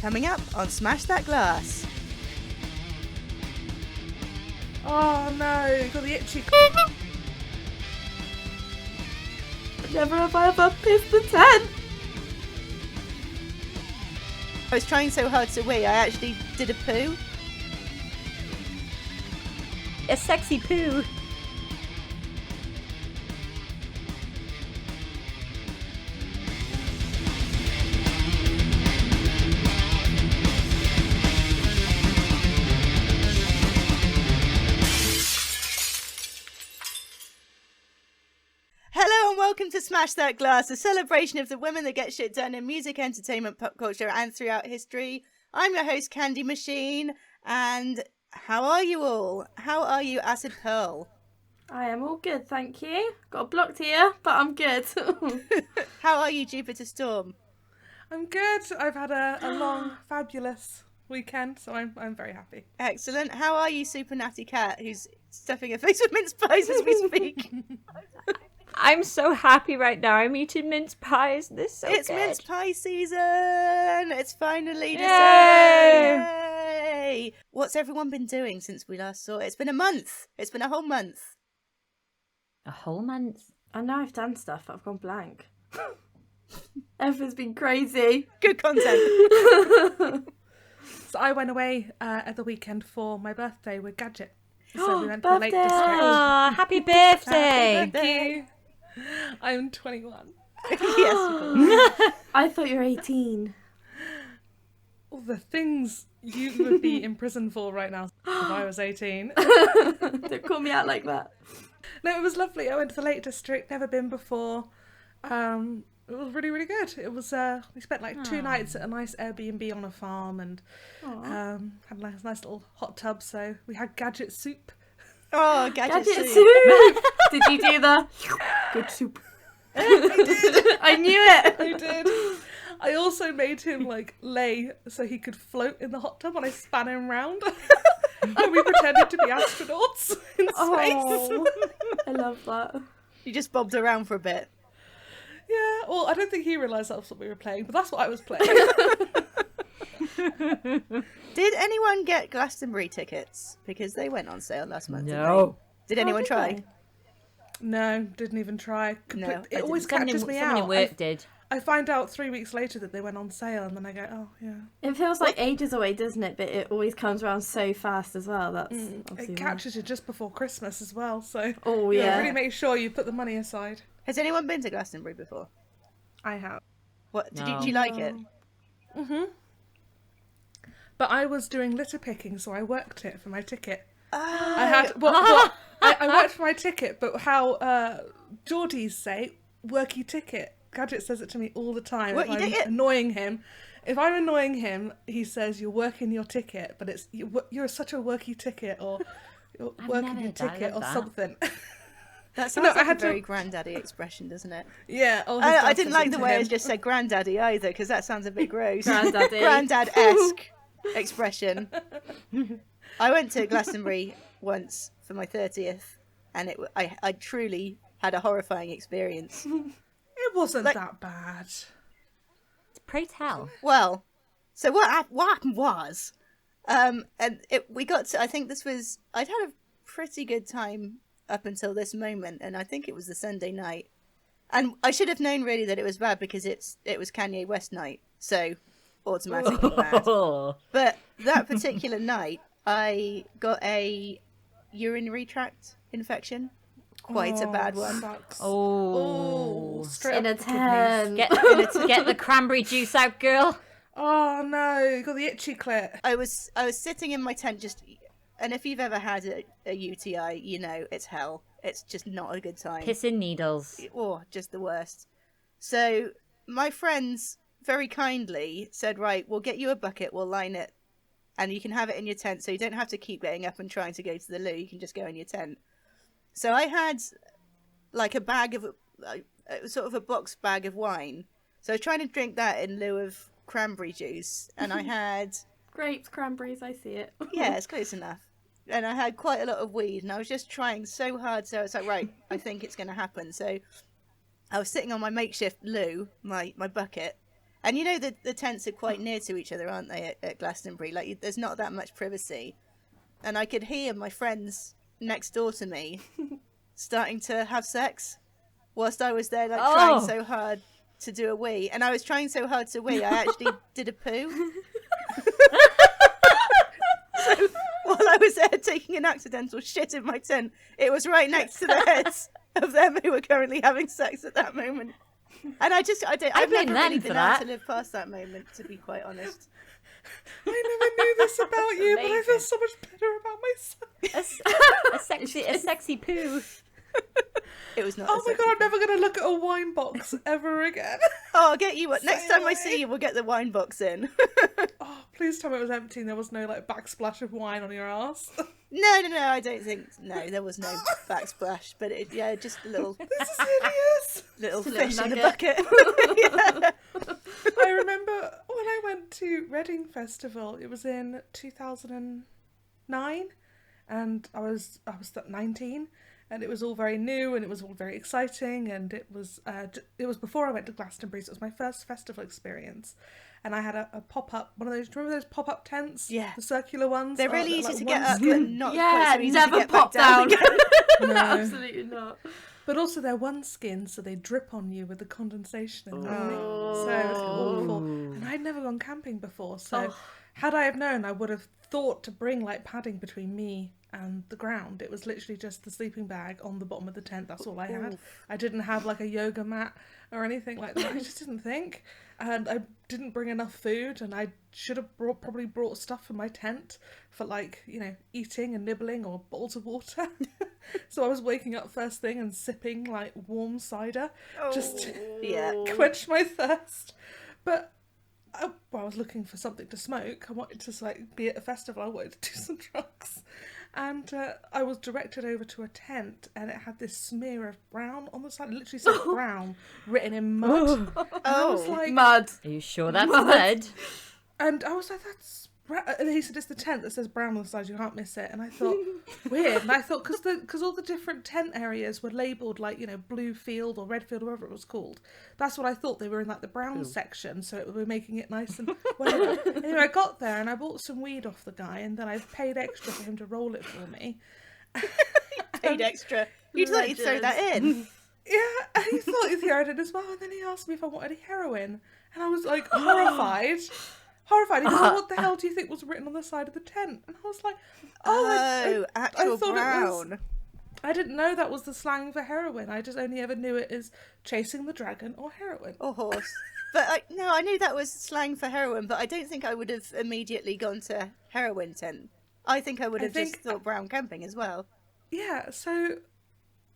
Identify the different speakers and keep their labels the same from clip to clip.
Speaker 1: Coming up on Smash That Glass.
Speaker 2: Oh no, got the itchy.
Speaker 3: Never have I ever pissed the tent.
Speaker 1: I was trying so hard to wee, I actually did a poo.
Speaker 4: A sexy poo.
Speaker 1: Welcome to Smash That Glass, a celebration of the women that get shit done in music, entertainment, pop culture, and throughout history. I'm your host, Candy Machine, and how are you all? How are you, AcidxPearl?
Speaker 3: I am all good, thank you. Got blocked here, but I'm good.
Speaker 1: How are you, Jupiter Storm?
Speaker 2: I'm good. I've had a long, fabulous weekend, so I'm very happy.
Speaker 1: Excellent. How are you, SuperNattyCat, who's stuffing her face with mince pies as we speak?
Speaker 4: I'm so happy right now. I'm eating mince pies.
Speaker 1: It's
Speaker 4: good.
Speaker 1: mince pie season. It's finally December. Yay! What's everyone been doing since we last saw it? It's been a month. It's been a whole month.
Speaker 4: A whole month?
Speaker 3: I know I've done stuff, but I've gone blank. Everything's been crazy.
Speaker 1: Good content.
Speaker 2: So I went away at the weekend for my birthday with Gadget. So we went to the
Speaker 3: Birthday!
Speaker 2: Lake District.
Speaker 4: Aw, happy birthday!
Speaker 2: Thank you. I'm 21.
Speaker 1: Yes, of course.
Speaker 3: I thought you were 18.
Speaker 2: All the things you would be in prison for right now if I was 18.
Speaker 3: Don't call me out like that.
Speaker 2: No, it was lovely. I went to the Lake District, never been before. It was really, really good. It was, we spent like 2 nights at a nice Airbnb on a farm and had a nice little hot tub, so we had Gadget soup.
Speaker 1: Oh, Gadget soup.
Speaker 3: soup! Did you do the good soup? I knew it!
Speaker 2: I did. I also made him like lay so he could float in the hot tub and I span him round. And we pretended to be astronauts in space.
Speaker 3: Oh, I love that.
Speaker 1: You just bobbed around for a bit.
Speaker 2: Yeah, well, I don't think he realised that was what we were playing, but that's what I was playing.
Speaker 1: Did anyone get Glastonbury tickets? Because they went on sale last month.
Speaker 4: No.
Speaker 1: Did anyone try?
Speaker 2: No, didn't even try.
Speaker 1: No,
Speaker 2: It always
Speaker 4: Someone
Speaker 2: catches me
Speaker 4: in
Speaker 2: out.
Speaker 4: work did.
Speaker 2: I find out 3 weeks later that they went on sale, and then I go, oh, yeah.
Speaker 3: It feels like ages away, doesn't it? But it always comes around so fast as well. That's
Speaker 2: It catches you just before Christmas as well, so really make sure you put the money aside.
Speaker 1: Has anyone been to Glastonbury before?
Speaker 2: I have.
Speaker 1: What?
Speaker 4: No.
Speaker 1: Did you like it?
Speaker 2: Mm-hmm. But I was doing litter picking, so I worked it for my ticket. I had I worked for my ticket, but how Geordies say, worky ticket. Gadget says it to me all the time.
Speaker 1: Worky ticket?
Speaker 2: Annoying him. If I'm annoying him, he says, you're working your ticket, but it's you're such a worky ticket, or you're working your ticket, or something.
Speaker 1: That sounds like a very granddaddy expression, doesn't it?
Speaker 2: Yeah. Oh,
Speaker 1: I didn't like the way I just said granddaddy either, because that sounds a bit gross.
Speaker 3: Granddaddy.
Speaker 1: Granddad-esque expression. I went to Glastonbury once for my 30th, and I truly had a horrifying experience.
Speaker 2: It wasn't that bad.
Speaker 4: Pray tell.
Speaker 1: Well, so what happened was, we got to, I think I'd had a pretty good time up until this moment, and I think it was the Sunday night. And I should have known really that it was bad because it was Kanye West night, so automatically bad. But that particular night, I got a urinary tract infection. Quite a bad one.
Speaker 2: Sucks.
Speaker 4: Oh,
Speaker 2: straight
Speaker 3: in
Speaker 2: up
Speaker 3: a
Speaker 2: the kidneys.
Speaker 3: 10.
Speaker 4: Get the cranberry juice out, girl.
Speaker 2: Oh no, you got the itchy clit.
Speaker 1: I was sitting in my tent and if you've ever had a UTI, you know it's hell. It's just not a good time.
Speaker 4: Pissing needles.
Speaker 1: Oh, just the worst. So my friends very kindly said, right, we'll get you a bucket, we'll line it, and you can have it in your tent, so you don't have to keep getting up and trying to go to the loo. You can just go in your tent. So I had like a bag of, sort of a box bag of wine. So I was trying to drink that in lieu of cranberry juice, and I had
Speaker 3: Grapes, cranberries, I see it.
Speaker 1: yeah, it's close enough. And I had quite a lot of weed, and I was just trying so hard. So I was like, right, I think it's going to happen. So I was sitting on my makeshift loo, my bucket, And you know the tents are quite near to each other, aren't they, at Glastonbury? Like, there's not that much privacy. And I could hear my friends next door to me starting to have sex whilst I was there, like, trying so hard to do a wee. And I was trying so hard to wee, I actually did a poo. So while I was there taking an accidental shit in my tent, it was right next to the heads of them who were currently having sex at that moment. And I've
Speaker 4: blame
Speaker 1: never
Speaker 4: them
Speaker 1: really
Speaker 4: for
Speaker 1: been
Speaker 4: that.
Speaker 1: able to live past that moment, to be quite honest.
Speaker 2: I never knew this about you, but I feel so much better about myself.
Speaker 4: A sexy poo.
Speaker 1: It was not.
Speaker 2: Oh my god, I'm never going to look at a wine box ever again.
Speaker 1: Oh, I'll get you one. Next time I
Speaker 2: away.
Speaker 1: see you, we'll get the wine box in.
Speaker 2: Oh, please tell me it was empty and there was no like backsplash of wine on your ass.
Speaker 1: No, I don't think. No, there was no backsplash, but just a little
Speaker 2: This is hideous.
Speaker 1: little
Speaker 3: Just a
Speaker 1: fish
Speaker 3: little
Speaker 1: in the bucket.
Speaker 2: I remember when I went to Reading Festival, it was in 2009, and I was 19, and it was all very new and it was all very exciting, and it was before I went to Glastonbury, so it was my first festival experience. And I had a pop-up, one of those, remember those pop-up tents?
Speaker 1: Yeah.
Speaker 2: The circular ones?
Speaker 1: They're really
Speaker 2: that
Speaker 1: easy
Speaker 2: like
Speaker 1: to
Speaker 2: one
Speaker 1: get up, but
Speaker 2: skin.
Speaker 1: not
Speaker 3: Yeah,
Speaker 1: quite so easy
Speaker 3: never
Speaker 1: to get
Speaker 3: pop
Speaker 1: back down.
Speaker 3: down.
Speaker 2: No.
Speaker 3: Absolutely not.
Speaker 2: But also they're one skin, so they drip on you with the condensation and everything.
Speaker 3: Oh.
Speaker 2: So it's awful. And I'd never gone camping before, so had I have known, I would have thought to bring like padding between me and the ground. It was literally just the sleeping bag on the bottom of the tent. That's all I had. I didn't have like a yoga mat or anything like that. I just didn't think. And I didn't bring enough food, and I should have probably brought stuff for my tent for like, eating and nibbling or bottles of water. So I was waking up first thing and sipping like warm cider just to quench my thirst. But I was looking for something to smoke. I wanted to like be at a festival. I wanted to do some drugs. And I was directed over to a tent, and it had this smear of brown on the side. It literally said brown written in mud. And I was like,
Speaker 3: Mud.
Speaker 4: Are you sure that's mud?
Speaker 2: and I was like, that's brown. And he said, it's the tent that says brown on the side, you can't miss it. And I thought, weird. And I thought, because all the different tent areas were labelled like, blue field or red field or whatever it was called. That's what I thought. They were in like the brown section, so we were making it nice and whatever. Anyway, I got there and I bought some weed off the guy, and then I paid extra for him to roll it for me.
Speaker 1: Paid extra. You thought you'd throw that in.
Speaker 2: Yeah, and he thought he'd throw it in as well, and then he asked me if I wanted any heroin, and I was like horrified. He goes, what the hell do you think was written on the side of the tent? And I was like,
Speaker 1: actual
Speaker 2: I thought
Speaker 1: brown.
Speaker 2: I didn't know that was the slang for heroin. I just only ever knew it as chasing the dragon or heroin.
Speaker 1: Or horse. But I knew that was slang for heroin, but I don't think I would have immediately gone to heroin tent. I think I would have just thought brown camping as well.
Speaker 2: Yeah, so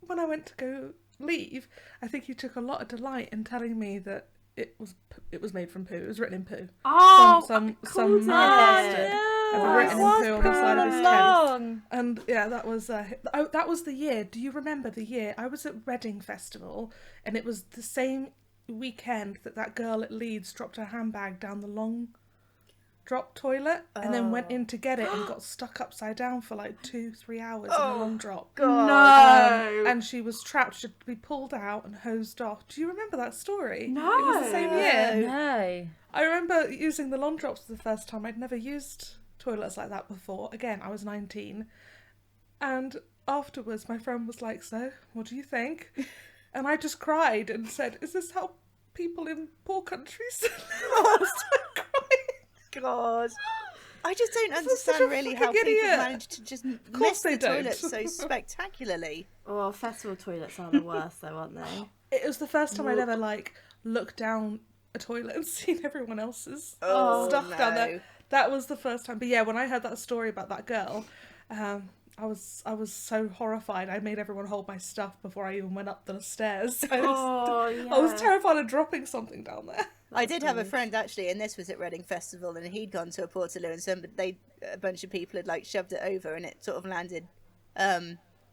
Speaker 2: when I went to go leave, I think he took a lot of delight in telling me that it was made from poo. It was written in poo.
Speaker 3: Oh,
Speaker 2: some
Speaker 3: cool.
Speaker 2: mad bastard had written in poo on the side of his tent.
Speaker 4: Long.
Speaker 2: And yeah, that was the year. Do you remember the year? I was at Reading Festival, and it was the same weekend that girl at Leeds dropped her handbag down the long drop toilet, and then went in to get it and got stuck upside down for like 2-3 hours in a long drop.
Speaker 3: No.
Speaker 2: And she was trapped. She had to be pulled out and hosed off. Do you remember that story?
Speaker 3: No.
Speaker 2: It was the same year.
Speaker 4: No.
Speaker 2: I remember using the long drops for the first time. I'd never used toilets like that before. Again, I was 19. And afterwards, my friend was like, so, what do you think? And I just cried and said, is this how people in poor countries live? I was so crying.
Speaker 1: God. I just don't
Speaker 2: such
Speaker 1: understand
Speaker 2: a
Speaker 1: really how
Speaker 2: fucking
Speaker 1: people
Speaker 2: idiot.
Speaker 1: manage to just
Speaker 2: course
Speaker 1: miss
Speaker 2: they
Speaker 1: the
Speaker 2: don't.
Speaker 1: toilet so spectacularly.
Speaker 3: Oh, festival toilets are the worst, though, aren't they?
Speaker 2: It was the first time I'd ever looked down a toilet and seen everyone else's stuff down there. That was the first time. But yeah, when I heard that story about that girl, I was so horrified. I made everyone hold my stuff before I even went up the stairs. I was terrified of dropping something down there.
Speaker 1: I did have a friend actually, and this was at Reading Festival, and he'd gone to a Portaloo, and a bunch of people had like shoved it over, and it sort of landed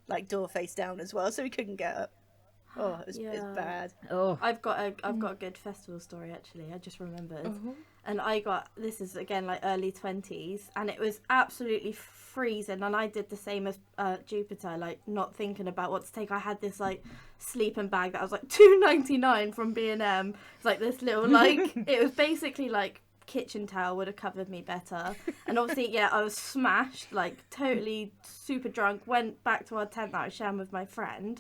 Speaker 1: like door face down as well, so he couldn't get up. Oh, it's bad.
Speaker 4: Oh.
Speaker 3: I've got a good festival story actually. I just remembered, and this is again like early 20s, and it was absolutely freezing. And I did the same as Jupiter, like not thinking about what to take. I had this like sleeping bag that was like $2.99 from B&M. It's like this little like it was basically like kitchen towel would have covered me better. And obviously, I was smashed, like totally super drunk. Went back to our tent that I was sharing with my friend.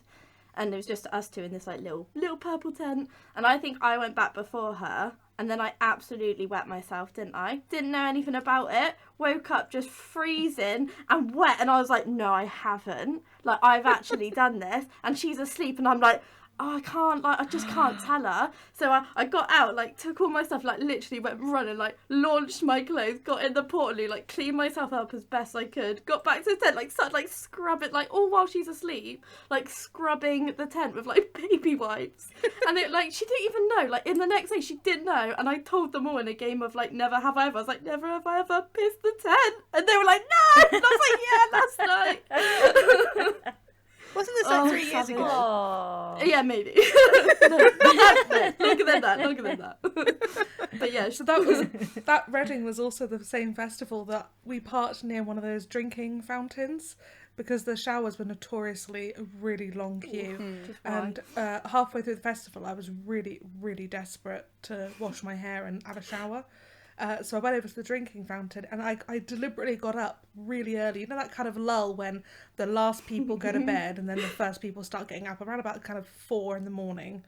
Speaker 3: And it was just us two in this like little purple tent. And I think I went back before her. And then I absolutely wet myself, didn't I? Didn't know anything about it. Woke up just freezing and wet. And I was like, no, I haven't. Like, I've actually done this. And she's asleep. And I'm like, oh, I can't, like, I just can't tell her. So I got out, like, took all my stuff, like, literally went running, like, launched my clothes, got in the portaloo, like, cleaned myself up as best I could, got back to the tent, like, started, like, scrubbing, like, all while she's asleep, like, scrubbing the tent with, like, baby wipes. And it, like, she didn't even know, like, in the next day, she didn't know, and I told them all in a game of, like, never have I ever. I was like, never have I ever pissed the tent. And they were like, no! And I was like, yeah, last night.
Speaker 1: Wasn't this like 3 years ago?
Speaker 4: Oh.
Speaker 3: Yeah, maybe. Longer than that. But yeah,
Speaker 2: So that Reading was also the same festival that we parked near one of those drinking fountains, because the showers were notoriously a really long queue. And halfway through the festival, I was really, really desperate to wash my hair and have a shower. So I went over to the drinking fountain, and I deliberately got up really early. You know that kind of lull when the last people go to bed and then the first people start getting up, around about kind of 4 in the morning.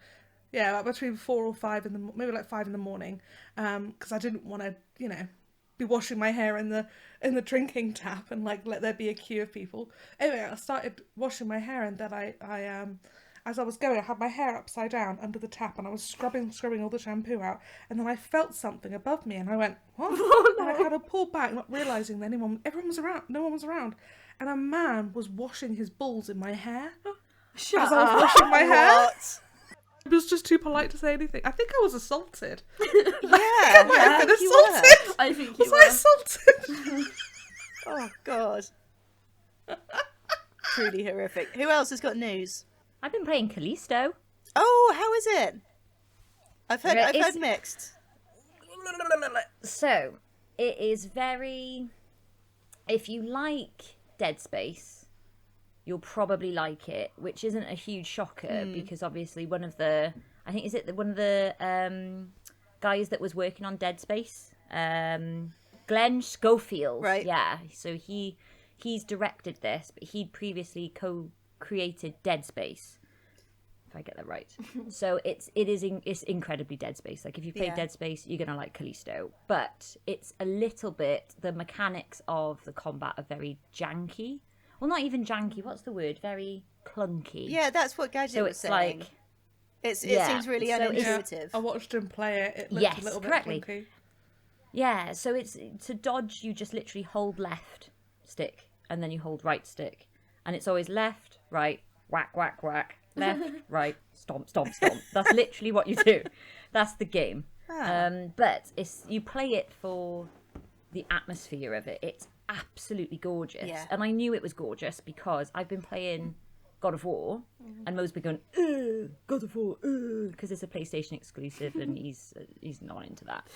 Speaker 2: Yeah, like between 4 or 5 maybe like 5 in the morning, because I didn't want to, be washing my hair in the drinking tap and like let there be a queue of people. Anyway, I started washing my hair, and then I as I was going, I had my hair upside down under the tap, and I was scrubbing all the shampoo out, and then I felt something above me, and I went, what?
Speaker 3: Oh, no.
Speaker 2: And I had to pull back, not realising that everyone was around, no one was around, and a man was washing his balls in my hair.
Speaker 3: Shut
Speaker 2: as I was
Speaker 3: up.
Speaker 2: washing my hair.
Speaker 1: What?
Speaker 2: I was just too polite to say anything. I think I was assaulted.
Speaker 1: Yeah,
Speaker 2: I've been
Speaker 1: you were.
Speaker 2: assaulted.
Speaker 3: I think you
Speaker 2: Was
Speaker 3: were.
Speaker 2: I assaulted?
Speaker 1: Oh, God. Truly horrific. Who else has got news?
Speaker 4: I've been playing Callisto.
Speaker 1: Oh, how is it? I've heard
Speaker 4: It's-
Speaker 1: mixed.
Speaker 4: So, it is very... If you like Dead Space, you'll probably like it, which isn't a huge shocker, because obviously one of the... I think, is it one of the guys that was working on Dead Space? Glenn Schofield.
Speaker 1: Right.
Speaker 4: Yeah, so he's directed this, but he'd previously co-created Dead Space. If I get that right. So it's incredibly Dead Space. Like if you play Dead Space, you're gonna like Callisto. But it's a little bit, the mechanics of the combat are very janky. Well, not even janky. What's the word? Very clunky.
Speaker 1: Yeah, that's what Gadget
Speaker 4: So
Speaker 1: was
Speaker 4: it's
Speaker 1: saying.
Speaker 4: like
Speaker 1: It
Speaker 4: yeah,
Speaker 1: seems really
Speaker 4: so it's-
Speaker 1: unintuitive.
Speaker 2: I watched him play it. It looked
Speaker 4: Yes,
Speaker 2: a little bit
Speaker 4: correctly.
Speaker 2: clunky.
Speaker 4: yeah. So it's to dodge. You just literally hold left stick and then you hold right stick, and it's always left, right, whack, whack, whack. Left, right, stomp, stomp, stomp. That's literally what you do. That's the game. But you play it for the atmosphere of it. It's absolutely gorgeous.
Speaker 1: Yeah.
Speaker 4: And I knew it was gorgeous because I've been playing God of War, and Mo's been going, "Ugh, God of War," because it's a PlayStation exclusive, and he's not into that.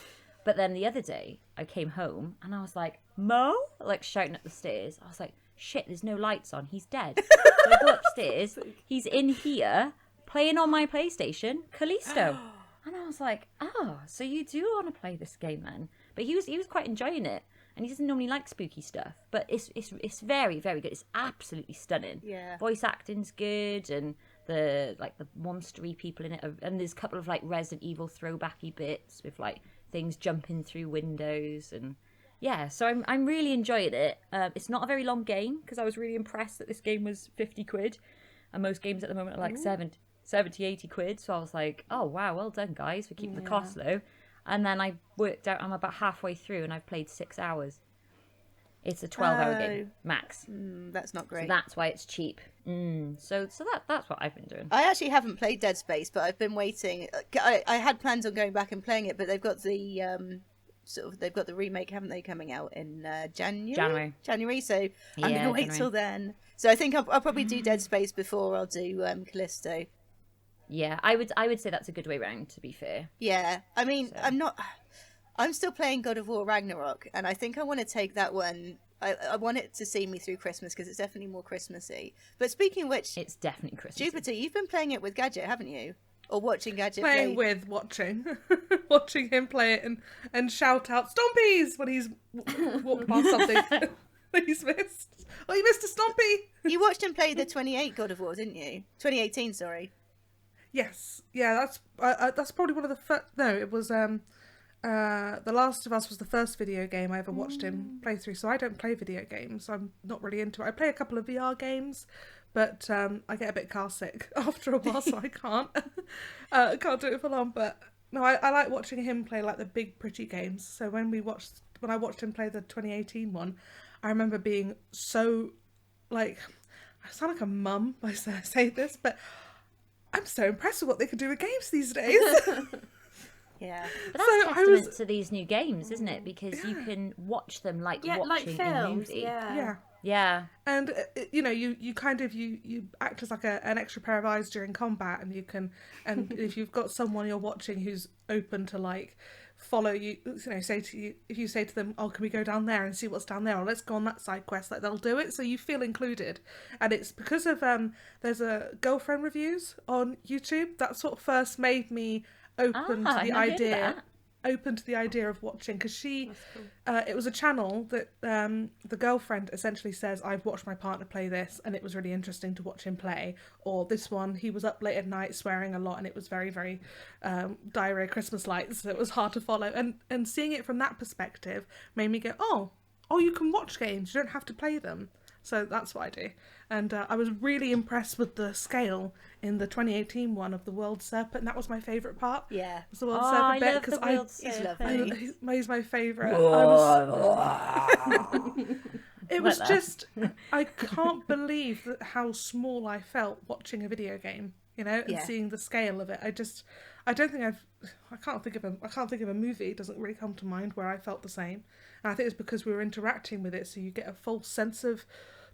Speaker 4: But then the other day, I came home and I was like, Mo, like shouting up the stairs. I was like, shit, there's no lights on. He's dead. So I go upstairs. He's in here playing on my PlayStation, Callisto. And I was like, oh, so you do want to play this game then? But he was quite enjoying it. And he doesn't normally like spooky stuff. But it's very, very good. It's absolutely stunning.
Speaker 1: Yeah.
Speaker 4: Voice acting's good, and the monstery people in it and there's a couple of like Resident Evil throwbacky bits with like things jumping through windows, and yeah, so I'm really enjoying it. It's not a very long game because I was really impressed that this game was 50 quid, and most games at the moment are like 70, 80 quid. So I was like, oh wow, well done guys for keeping the cost low. And then I worked out I'm about halfway through and I've played 6 hours. It's a 12-hour game max.
Speaker 1: That's not great.
Speaker 4: So that's why it's cheap. So that's what I've been doing.
Speaker 1: I actually haven't played Dead Space, but I've been waiting. I had plans on going back and playing it, but they've got the they've got the remake, haven't they, coming out in January. So I'm gonna wait till then. So I think I'll probably do Dead Space before I'll do Callisto.
Speaker 4: Yeah, I would say that's a good way round, to be fair.
Speaker 1: Yeah, I mean, I'm still playing God of War Ragnarok, and I think I want to take that one. I want it to see me through Christmas because it's definitely more Christmassy. But speaking of which,
Speaker 4: It's definitely Christmas.
Speaker 1: Jupiter, you've been playing it with Gadget, haven't you? Or watching Gadget
Speaker 2: Playing
Speaker 1: play?
Speaker 2: with, watching. Watching him play it and shout out, Stompies! When he's walked past something that he's missed. Oh, you missed a Stompy!
Speaker 1: You watched him play the 28 God of War, didn't you? 2018, sorry.
Speaker 2: Yes. Yeah, that's probably one of the first... No, it was... The Last of Us was the first video game I ever watched him play through, so I don't play video games. I'm not really into it. I play a couple of VR games, but I get a bit car sick after a while, so I can't do it for long. But no, I like watching him play like the big pretty games. So when I watched him play the 2018 one, I remember being so like, I sound like a mum when I say this, but I'm so impressed with what they can do with games these days.
Speaker 1: Yeah.
Speaker 4: But that's testament to these new games, isn't it? Because you can watch them like watching a movie.
Speaker 2: Yeah.
Speaker 4: Yeah.
Speaker 2: And you know, you kind of you act as like an extra pair of eyes during combat, and you can, and if you've got someone you're watching who's open to like follow you, say to you, if you say to them, oh, can we go down there and see what's down there, or let's go on that side quest, like they'll do it, so you feel included. And it's because of there's a girlfriend reviews on YouTube that sort of first made me open to the idea of watching, because she it was a channel that the girlfriend essentially says, I've watched my partner play this and it was really interesting to watch him play, or this one he was up late at night swearing a lot and it was very, very diarrhea Christmas lights, so it was hard to follow, and seeing it from that perspective made me go, oh you can watch games, you don't have to play them. So that's what I do. And I was really impressed with the scale in the 2018 one of the World Serpent. And that was my favourite part.
Speaker 1: Yeah.
Speaker 2: Was the World Serpent bit, because
Speaker 1: He's lovely.
Speaker 2: He's my favourite. It was just, I can't believe how small I felt watching a video game, and seeing the scale of it. I can't think of a movie, it doesn't really come to mind where I felt the same. And I think it's because we were interacting with it, so you get a full sense of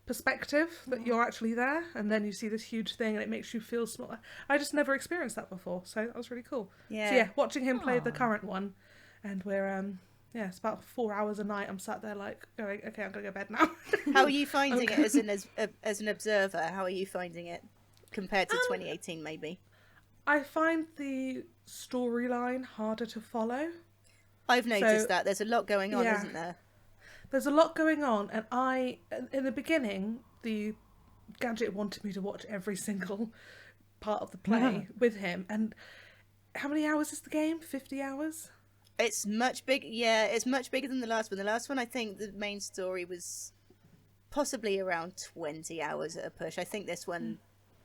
Speaker 2: perspective that you're actually there, and then you see this huge thing and it makes you feel small. I just never experienced that before, so that was really cool.
Speaker 1: Yeah.
Speaker 2: So watching him play the current one, and we're it's about 4 hours a night. I'm sat there like going, okay, I'm gonna go to bed now.
Speaker 1: How are you finding it as an observer? How are you finding it compared to 2018 maybe?
Speaker 2: I find the storyline harder to follow.
Speaker 1: I've noticed that there's a lot going on, isn't there?
Speaker 2: There's a lot going on, and in the beginning, the Gadget wanted me to watch every single part of the play with him. And how many hours is the game? 50 hours?
Speaker 1: It's much big. Yeah, it's much bigger than the last one. The last one, I think the main story was possibly around 20 hours at a push. I think this one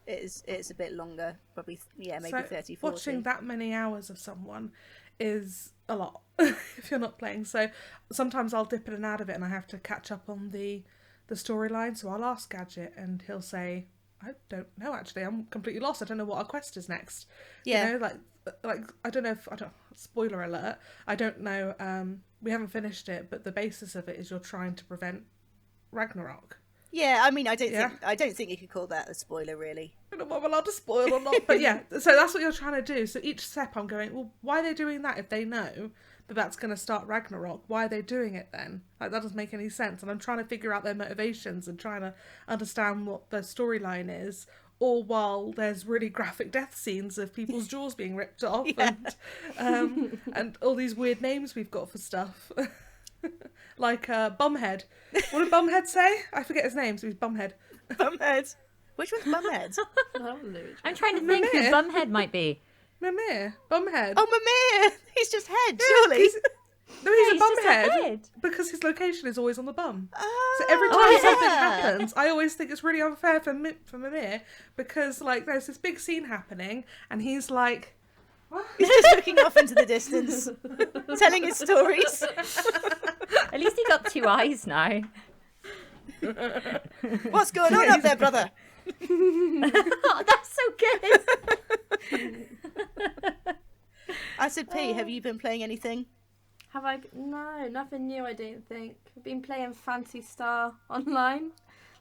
Speaker 1: it's a bit longer, probably maybe 30, 40.
Speaker 2: Watching that many hours of someone is a lot if you're not playing. So sometimes I'll dip in and out of it, and I have to catch up on the storyline. So I'll ask Gadget, and he'll say, I don't know, actually, I'm completely lost. I don't know what our quest is next. Yeah. Like I don't know spoiler alert, I don't know, we haven't finished it, but the basis of it is you're trying to prevent Ragnarok.
Speaker 1: Yeah, I mean, I don't think you could call that a spoiler, really.
Speaker 2: I don't know if I'm allowed to spoil or not, but yeah, so that's what you're trying to do. So each step I'm going, well, why are they doing that if they know that that's going to start Ragnarok? Why are they doing it then? Like, that doesn't make any sense. And I'm trying to figure out their motivations and trying to understand what their storyline is, all while there's really graphic death scenes of people's jaws being ripped off and all these weird names we've got for stuff. Like Bumhead. What did Bumhead say? I forget his name, so he's Bumhead.
Speaker 1: Bumhead. Which one's Bumhead?
Speaker 4: I'm trying to think who Bumhead might be.
Speaker 2: Mimir. Bumhead.
Speaker 1: Oh, Mimir! He's just head, surely.
Speaker 2: He's a
Speaker 4: just a
Speaker 2: bumhead
Speaker 4: head.
Speaker 2: because his location is always on the bum.
Speaker 1: Oh,
Speaker 2: So every time something happens, I always think it's really unfair for Mimir, because like there's this big scene happening and he's like, what?
Speaker 1: He's just looking off into the distance, telling his stories.
Speaker 4: At least he got 2 eyes now.
Speaker 1: What's going on up there, brother?
Speaker 4: Oh, that's so good.
Speaker 1: Acid P, have you been playing anything?
Speaker 3: Have I? No, nothing new, I don't think. I've been playing Phantasy Star online,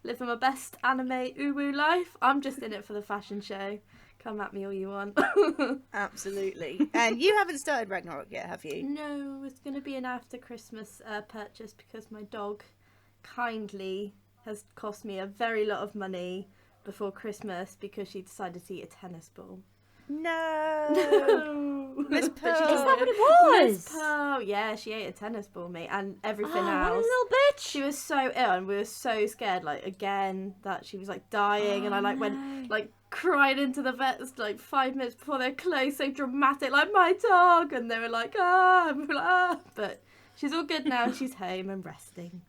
Speaker 3: living my best anime uwu life. I'm just in it for the fashion show, Come at me all you want.
Speaker 1: Absolutely. And you haven't started Ragnarok yet, have you?
Speaker 3: No, it's going to be an after Christmas purchase because my dog kindly has cost me a very lot of money before Christmas because she decided to eat a tennis ball.
Speaker 1: No. Miss Pearl.
Speaker 4: Is that what it was?
Speaker 3: Miss Pearl. Yeah, she ate a tennis ball, mate, and everything
Speaker 4: Oh, what a
Speaker 3: else.
Speaker 4: little bitch.
Speaker 3: She was so ill, and we were so scared, like, again, that she was, like, dying, and I, like, went, like, crying into the vets, like, 5 minutes before they closed, so dramatic, like, my dog, and they were like, ah, and we were like, ah, but she's all good now, she's home and resting.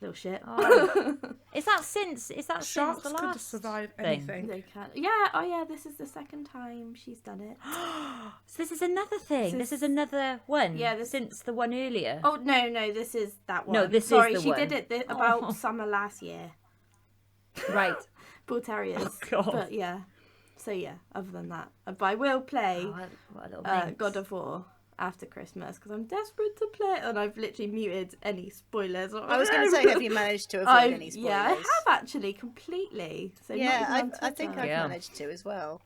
Speaker 3: Little shit.
Speaker 4: Oh. Is that since
Speaker 2: Sharks
Speaker 4: the
Speaker 2: could
Speaker 4: last
Speaker 2: survive
Speaker 4: thing?
Speaker 2: anything.
Speaker 3: They can. Yeah, oh yeah, this is the second time she's done it.
Speaker 4: So this is another thing. This is another one.
Speaker 3: Yeah,
Speaker 4: since the one earlier.
Speaker 3: Oh, no, this is that one.
Speaker 4: No, this is
Speaker 3: Sorry,
Speaker 4: the
Speaker 3: she
Speaker 4: one.
Speaker 3: did it about summer last year.
Speaker 4: Right.
Speaker 3: Bull Terriers.
Speaker 4: Oh, God.
Speaker 3: But yeah. So yeah, other than that. But I will play
Speaker 4: Oh, what a little minx.
Speaker 3: God of War after Christmas because I'm desperate to play it and I've literally muted any spoilers.
Speaker 1: I was going to say, have you managed to avoid any spoilers?
Speaker 3: Yeah, I have actually, completely. So
Speaker 1: Yeah,
Speaker 3: not even on
Speaker 1: I think I've
Speaker 3: Twitter.
Speaker 1: managed to as well.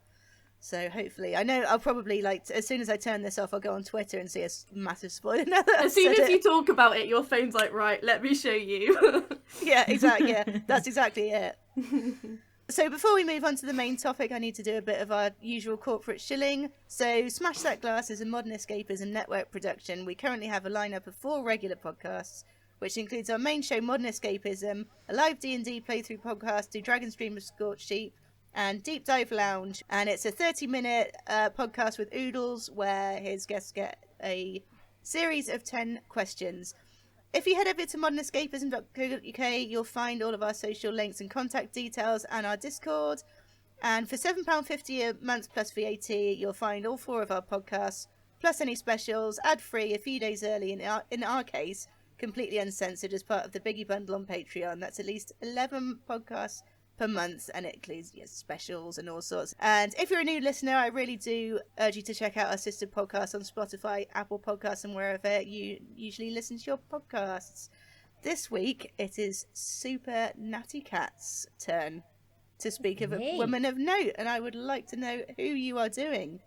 Speaker 1: So hopefully, I know I'll probably as soon as I turn this off, I'll go on Twitter and see a massive spoiler. Now that
Speaker 3: As soon as you talk about it, your phone's like, right, let me show you.
Speaker 1: Yeah, exactly. Yeah, that's exactly it. So before we move on to the main topic, I need to do a bit of our usual corporate shilling. So Smash That Glass is a Modern Escapism network production. We currently have a lineup of 4 regular podcasts, which includes our main show, Modern Escapism, a live D&D playthrough podcast, Do Dragon Stream of Scorched Sheep, and Deep Dive Lounge. And it's a 30-minute podcast with Oodles, where his guests get a series of 10 questions. If you head over to modernescapism.co.uk, you'll find all of our social links and contact details and our Discord. And for £7.50 a month plus VAT, you'll find all 4 of our podcasts, plus any specials, ad-free, a few days early, in our case, completely uncensored as part of the Biggie Bundle on Patreon. That's at least 11 podcasts per month, and it includes specials and all sorts. And if you're a new listener, I really do urge you to check out our sister podcast on Spotify, Apple Podcasts, and wherever you usually listen to your podcasts. This week it is SuperNattyCat's turn to speak of a woman of note, and I would like to know who you are doing.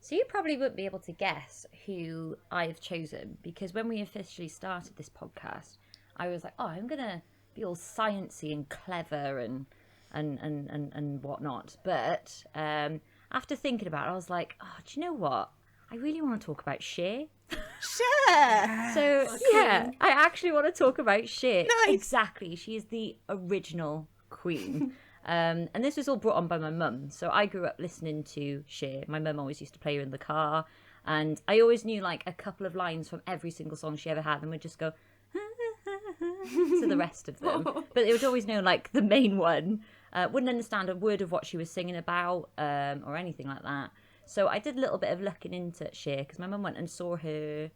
Speaker 4: So you probably wouldn't be able to guess who I've chosen, because when we officially started this podcast, I was like, oh, I'm gonna be all sciencey and clever and whatnot. But after thinking about it, I was like, oh, do you know what? I really want to talk about Cher.
Speaker 1: Cher!
Speaker 4: So, yeah, I actually want to talk about Cher.
Speaker 1: Nice.
Speaker 4: Exactly. She is the original queen. And this was all brought on by my mum. So I grew up listening to Cher. My mum always used to play her in the car. And I always knew like a couple of lines from every single song she ever had and would just go to the rest of them. But they would always know like the main one. Wouldn't understand a word of what she was singing about or anything like that. So I did a little bit of looking into Cher because my mum went and saw her.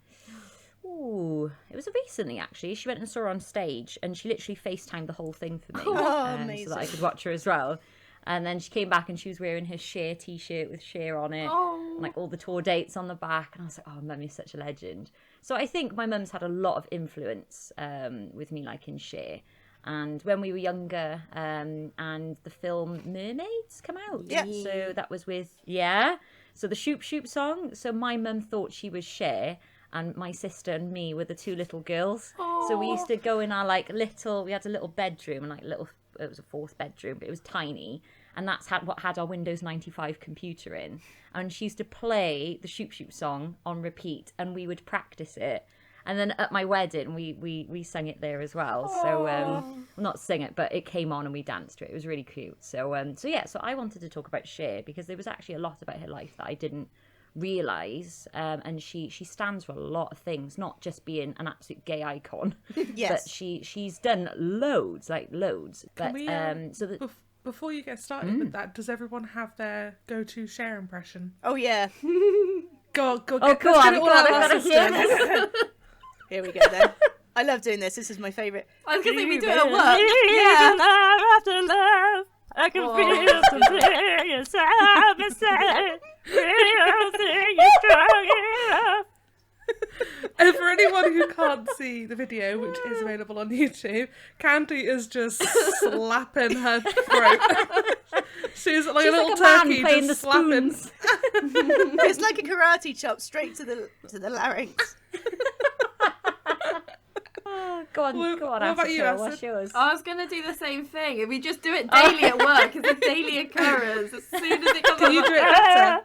Speaker 4: Ooh, it was recently actually. She went and saw her on stage and she literally FaceTimed the whole thing for me
Speaker 1: Amazing.
Speaker 4: so that I could watch her as well. And then she came back and she was wearing her Cher t-shirt with Cher on it, and, like all the tour dates on the back. And I was like, oh, Mum, you're such a legend. So I think my mum's had a lot of influence with me liking Cher. And when we were younger, and the film Mermaids come out.
Speaker 1: Yeah.
Speaker 4: So that was with, so the Shoop Shoop song. So my mum thought she was Cher, and my sister and me were the 2 little girls. So we used to go in our we had a little bedroom, and it was a 4th bedroom, but it was tiny. And that's what had our Windows 95 computer in. And she used to play the Shoop Shoop song on repeat, and we would practice it. And then at my wedding, we sang it there as well. So, well, not sing it, but it came on and we danced to it. It was really cute. So I wanted to talk about Cher because there was actually a lot about her life that I didn't realise. And she stands for a lot of things, not just being an absolute gay icon.
Speaker 1: Yes.
Speaker 4: But she's done loads. But,
Speaker 2: Can we, before you get started with that, does everyone have their go-to Cher impression?
Speaker 1: Oh, yeah.
Speaker 2: Go
Speaker 4: Oh,
Speaker 2: get
Speaker 4: go on,
Speaker 2: it all
Speaker 4: I've
Speaker 2: out
Speaker 4: got
Speaker 2: of
Speaker 4: to
Speaker 2: the
Speaker 4: hear
Speaker 2: system.
Speaker 4: this.
Speaker 1: Here we go then. I love doing this. This is my favourite.
Speaker 3: I was going to say we do it at work. Yeah.
Speaker 4: After love, I can feel something inside me say, you're strong enough.
Speaker 2: And for anyone who can't see the video, which is available on YouTube, Candy is just slapping her throat. She's like
Speaker 4: She's
Speaker 2: a little
Speaker 4: like a man
Speaker 2: turkey
Speaker 4: playing
Speaker 2: just
Speaker 4: the
Speaker 2: slapping.
Speaker 4: spoons.
Speaker 1: It's like a karate chop straight to the larynx.
Speaker 4: Go on,
Speaker 2: What about you,
Speaker 4: AcidxPearl, what's
Speaker 2: Acid?
Speaker 4: yours?
Speaker 3: I was going to do the same thing. We just do it daily at work. It's a daily occurrence. As soon as it comes
Speaker 2: Can you
Speaker 3: up,
Speaker 2: do it better?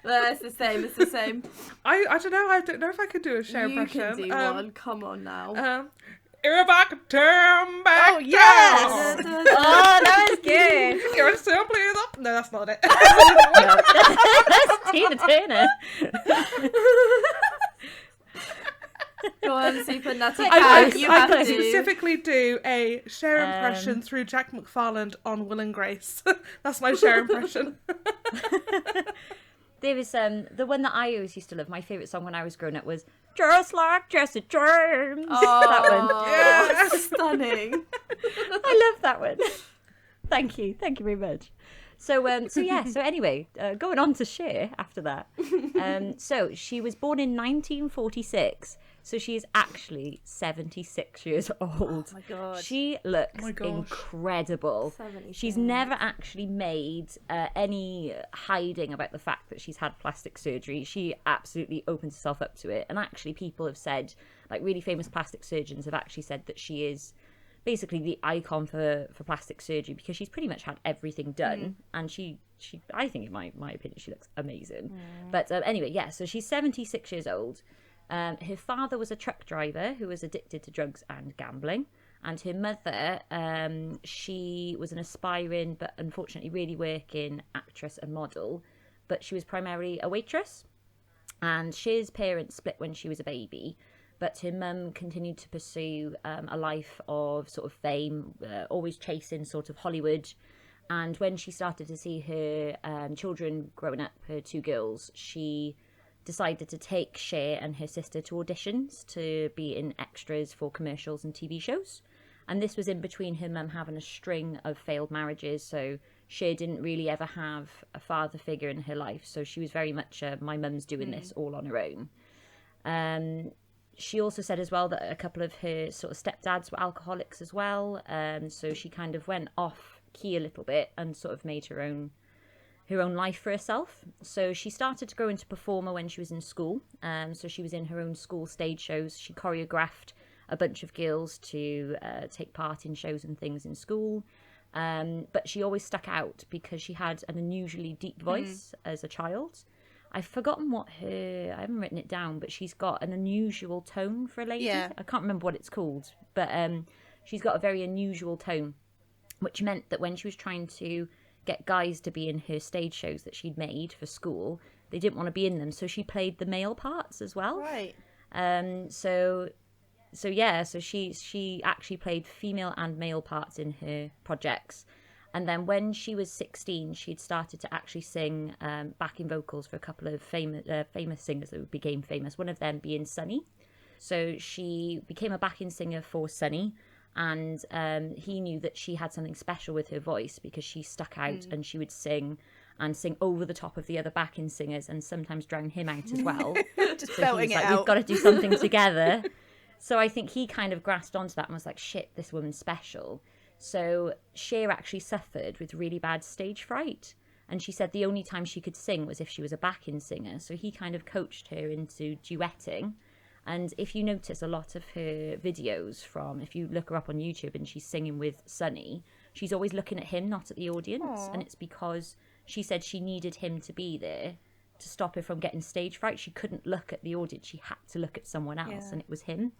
Speaker 3: it's the same. It's the same.
Speaker 2: I don't know. I don't know if I could do a Cher
Speaker 3: You
Speaker 2: impression.
Speaker 3: can do one. Come on now.
Speaker 2: If I could turn back
Speaker 1: Oh, yes!
Speaker 2: down,
Speaker 4: Oh, that was good.
Speaker 2: you're simply the... No, that's not it.
Speaker 4: No. That's Tina Turner.
Speaker 3: Go on, Super Natty
Speaker 2: I
Speaker 3: Cat. You have
Speaker 2: could
Speaker 3: to.
Speaker 2: specifically do a Cher impression through Jack McFarland on Will and Grace. That's my Cher impression.
Speaker 4: There was the one that I always used to love. My favourite song when I was growing up was "Just Like Jesse James." That one.
Speaker 3: Oh, stunning.
Speaker 4: I love that one. Thank you very much. So anyway, going on to Cher after that. So she was born in 1946. So she is actually 76 years old.
Speaker 1: Oh my god.
Speaker 4: She looks
Speaker 2: my gosh.
Speaker 4: incredible.
Speaker 3: 76.
Speaker 4: She's never actually made any hiding about the fact that she's had plastic surgery. She absolutely opens herself up to it. And actually people have said, like really famous plastic surgeons have actually said that she is basically the icon for plastic surgery because she's pretty much had everything done. And she I think in my opinion, she looks amazing. But anyway, yeah, so she's 76 years old. Her father was a truck driver who was addicted to drugs and gambling. And her mother, she was an aspiring but unfortunately really working actress and model. But she was primarily a waitress. And Cher's parents split when she was a baby. But her mum continued to pursue a life of sort of fame, always chasing sort of Hollywood. And when she started to see her children growing up, her two girls, she decided to take Cher and her sister to auditions to be in extras for commercials and TV shows. And this was in between her mum having a string of failed marriages. So Cher didn't really ever have a father figure in her life. So she was very much, my mum's doing this all on her own. She also said as well that a couple of her sort of stepdads were alcoholics as well. So she kind of went off key a little bit and sort of made her own life for herself. So she started to grow into performer when she was in school. So she was in her own school stage shows. She choreographed a bunch of girls to take part in shows and things in school. But she always stuck out because she had an unusually deep voice as a child. I've forgotten I haven't written it down, but she's got an unusual tone for a lady.
Speaker 1: Yeah.
Speaker 4: I can't remember what it's called, but she's got a very unusual tone, which meant that when she was trying to get guys to be in her stage shows that she'd made for school, they didn't want to be in them, so she played the male parts as well.
Speaker 1: Right.
Speaker 4: So she actually played female and male parts in her projects. And then when she was 16, she'd started to actually sing backing vocals for a couple of famous singers that became famous, one of them being Sunny. So she became a backing singer for Sunny, and he knew that she had something special with her voice because she stuck out and she would sing over the top of the other backing singers and sometimes drown him out as well.
Speaker 1: Just
Speaker 4: So
Speaker 1: belting
Speaker 4: he was
Speaker 1: it
Speaker 4: like,
Speaker 1: out.
Speaker 4: we've got to do something together. So I think he kind of grasped onto that and was like, shit, this woman's special. So Cher actually suffered with really bad stage fright. And she said the only time she could sing was if she was a backing singer. So he kind of coached her into duetting. And if you notice a lot of her videos if you look her up on YouTube and she's singing with Sunny, she's always looking at him, not at the audience.
Speaker 1: Aww.
Speaker 4: And it's because she said she needed him to be there to stop her from getting stage fright. She couldn't look at the audience. She had to look at someone else, and it was him.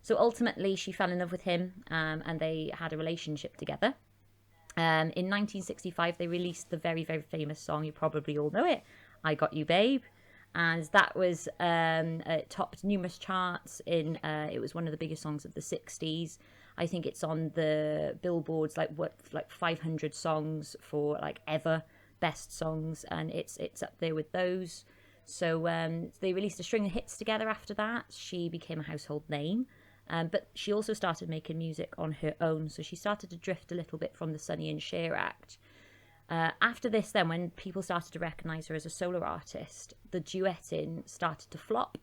Speaker 4: So ultimately, she fell in love with him, and they had a relationship together. In 1965, they released the very, very famous song, you probably all know it, I Got You, Babe. And that was it topped numerous charts. It was one of the biggest songs of the 60s. I think it's on the Billboard's like 500 songs for like ever best songs, and it's up there with those. So they released a string of hits together after that. She became a household name. But she also started making music on her own. So she started to drift a little bit from the Sonny and Cher act. After this, then, when people started to recognise her as a solo artist, the duetting started to flop.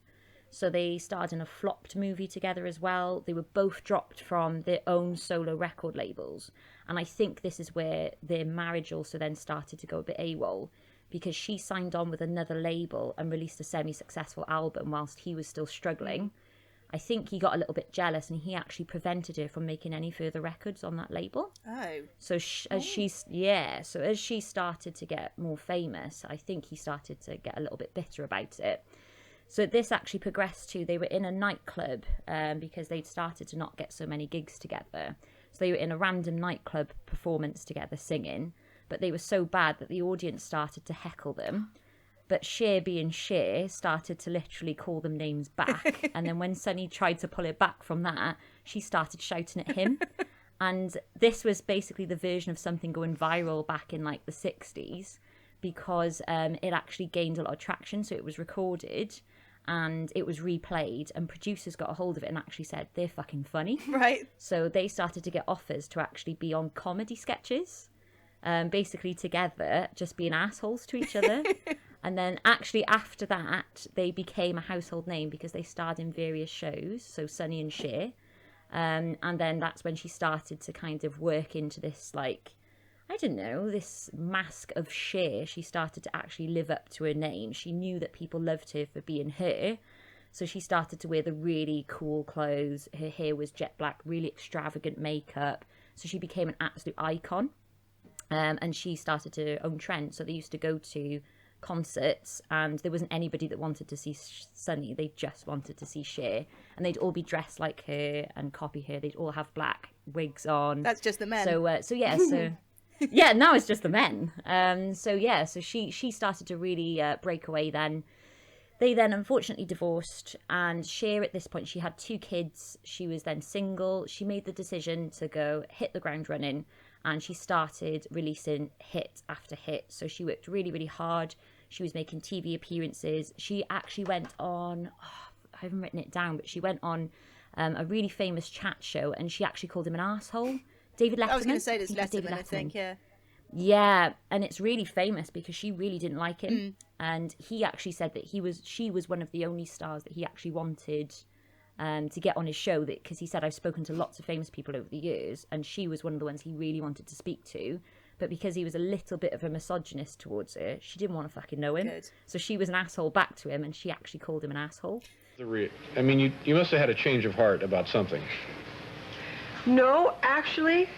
Speaker 4: So they starred in a flopped movie together as well. They were both dropped from their own solo record labels. And I think this is where their marriage also then started to go a bit AWOL, because she signed on with another label and released a semi-successful album whilst he was still struggling. I think he got a little bit jealous and he actually prevented her from making any further records on that label.
Speaker 1: Oh.
Speaker 4: So as she started to get more famous, I think he started to get a little bit bitter about it. So this actually progressed to, they were in a nightclub because they'd started to not get so many gigs together. So they were in a random nightclub performance together singing, but they were so bad that the audience started to heckle them. But Cher, being Cher, started to literally call them names back. And then when Sonny tried to pull it back from that, she started shouting at him. And this was basically the version of something going viral back in like the 60s, because it actually gained a lot of traction. So it was recorded and it was replayed, and producers got a hold of it and actually said, they're fucking funny.
Speaker 1: Right.
Speaker 4: So they started to get offers to actually be on comedy sketches, basically together, just being assholes to each other. And then actually after that, they became a household name because they starred in various shows, so Sonny and Cher. And then that's when she started to kind of work into this, like, I don't know, this mask of Cher. She started to actually live up to her name. She knew that people loved her for being her. So she started to wear the really cool clothes. Her hair was jet black, really extravagant makeup. So she became an absolute icon. And she started to own trends. So they used to go to concerts and there wasn't anybody that wanted to see Sonny. They just wanted to see Cher, and they'd all be dressed like her and copy her. They'd all have black wigs on.
Speaker 1: That's just the men.
Speaker 4: So yeah, now it's just the men. So she started to really break away then. They then unfortunately divorced, and Cher at this point, she had 2 kids. She was then single. She made the decision to go hit the ground running, and she started releasing hit after hit. So she worked really, really hard. She was making TV appearances. She actually went on, I haven't written it down, but she went on a really famous chat show, and she actually called him an arsehole. David Letterman.
Speaker 1: I was going to say this
Speaker 4: David
Speaker 1: Letterman, I think, yeah.
Speaker 4: Yeah, and it's really famous because she really didn't like him. And he actually said that she was one of the only stars that he actually wanted to get on his show, because he said, I've spoken to lots of famous people over the years, and she was one of the ones he really wanted to speak to. But because he was a little bit of a misogynist towards her, she didn't want to fucking know him.
Speaker 1: Good.
Speaker 4: So she was an asshole back to him, and she actually called him an asshole.
Speaker 5: I mean, you must have had a change of heart about something.
Speaker 6: No, actually,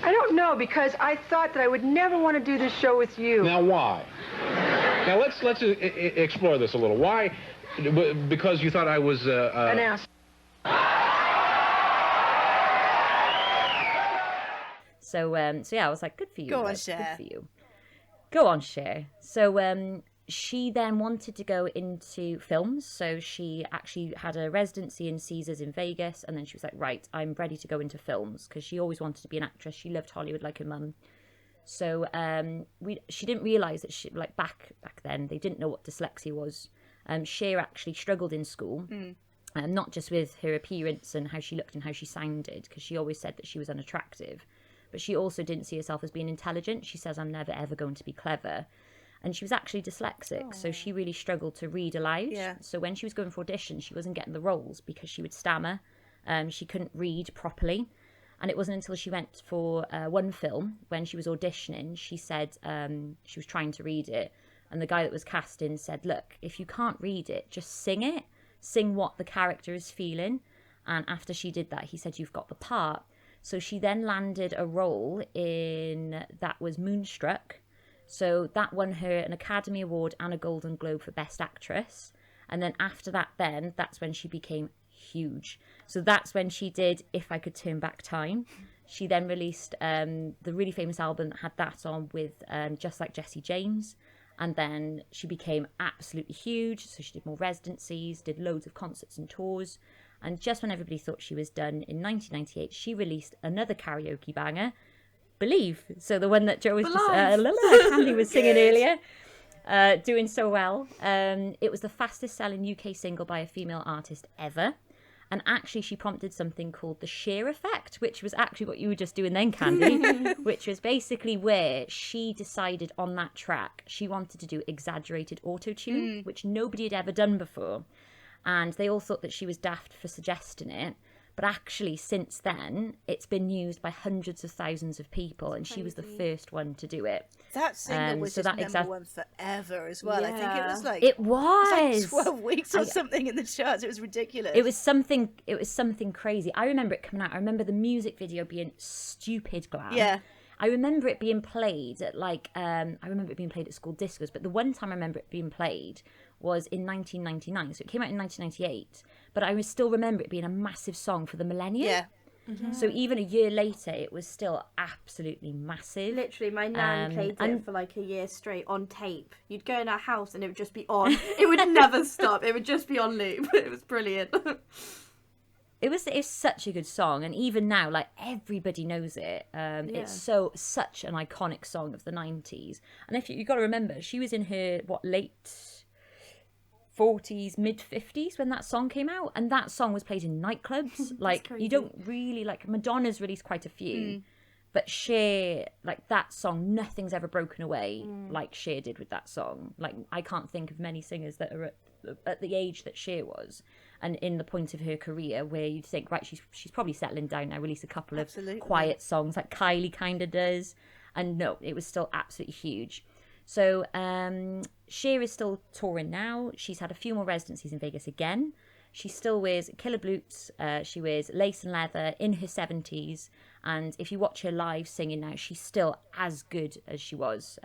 Speaker 6: I don't know, because I thought that I would never want to do this show with you.
Speaker 5: Now, why? Now, let's explore this a little. Why? Because you thought I was
Speaker 6: An ass.
Speaker 4: So yeah, I was like, good for you.
Speaker 1: Go on,
Speaker 4: Liv,
Speaker 1: Cher.
Speaker 4: Good for you. Go on, Cher. So she then wanted to go into films. So she actually had a residency in Caesars in Vegas, and then she was like, right, I'm ready to go into films, because she always wanted to be an actress. She loved Hollywood like her mum. So she didn't realise that she, like back then, they didn't know what dyslexia was. Cher actually struggled in school, not just with her appearance and how she looked and how she sounded, because she always said that she was unattractive, but she also didn't see herself as being intelligent. She says, I'm never ever going to be clever. And she was actually dyslexic, so she really struggled to read aloud.
Speaker 1: Yeah.
Speaker 4: So when she was going for auditions, she wasn't getting the roles because she would stammer. She couldn't read properly. And it wasn't until she went for one film, when she was auditioning, she said she was trying to read it. And the guy that was casting said, look, if you can't read it, just sing it. Sing what the character is feeling. And after she did that, he said, you've got the part. So she then landed a role in, that was Moonstruck. So that won her an Academy Award and a Golden Globe for Best Actress. And then after that, that's when she became huge. So that's when she did If I Could Turn Back Time. She then released the really famous album that had that on with Just Like Jesse James. And then she became absolutely huge. So she did more residencies, did loads of concerts and tours. And just when everybody thought she was done, in 1998, she released another karaoke banger, Believe. So the one that Joe was just, Candy was singing earlier, doing so well. It was the fastest selling UK single by a female artist ever. And actually, she prompted something called the Cher effect, which was actually what you were just doing then, Candy, which was basically where she decided on that track she wanted to do exaggerated auto-tune, which nobody had ever done before. And they all thought that she was daft for suggesting it. But actually, since then, it's been used by hundreds of thousands of people, and she was the first one to do it.
Speaker 1: That single was
Speaker 4: so
Speaker 1: just
Speaker 4: that
Speaker 1: number one forever as well. I think it was like
Speaker 4: it was
Speaker 1: like 12 weeks or something in the charts. It was ridiculous.
Speaker 4: It was something crazy. I remember it coming out. I remember the music video being stupid glam.
Speaker 1: Yeah.
Speaker 4: I remember it being played at I remember it being played at school discos, but the one time I remember it being played was in 1999. So it came out in 1998, but I still remember it being a massive song for the millennium.
Speaker 1: Yeah.
Speaker 3: Mm-hmm.
Speaker 4: So even a year later, it was still absolutely massive.
Speaker 3: Literally, my nan played it for like a year straight on tape. You'd go in our house and it would just be on. It would never stop. It would just be on loop. It was brilliant.
Speaker 4: It's such a good song, and even now, like, everybody knows it. It's such an iconic song of the 90s. And if you got to remember, she was in her late 40s, mid 50s when that song came out, and that song was played in nightclubs. Like, you don't really Madonna's released quite a few, but Cher, like, that song, nothing's ever broken away like Cher did with that song. Like, I can't think of many singers that are at the age that Cher was, and in the point of her career where you'd think, right, she's probably settling down now, release a couple of quiet songs like Kylie kind of does, and no, it was still absolutely huge. So Cher is still touring now. She's had a few more residencies in Vegas again. She still wears killer boots. She wears lace and leather in her 70s. And if you watch her live singing now, she's still as good as she was.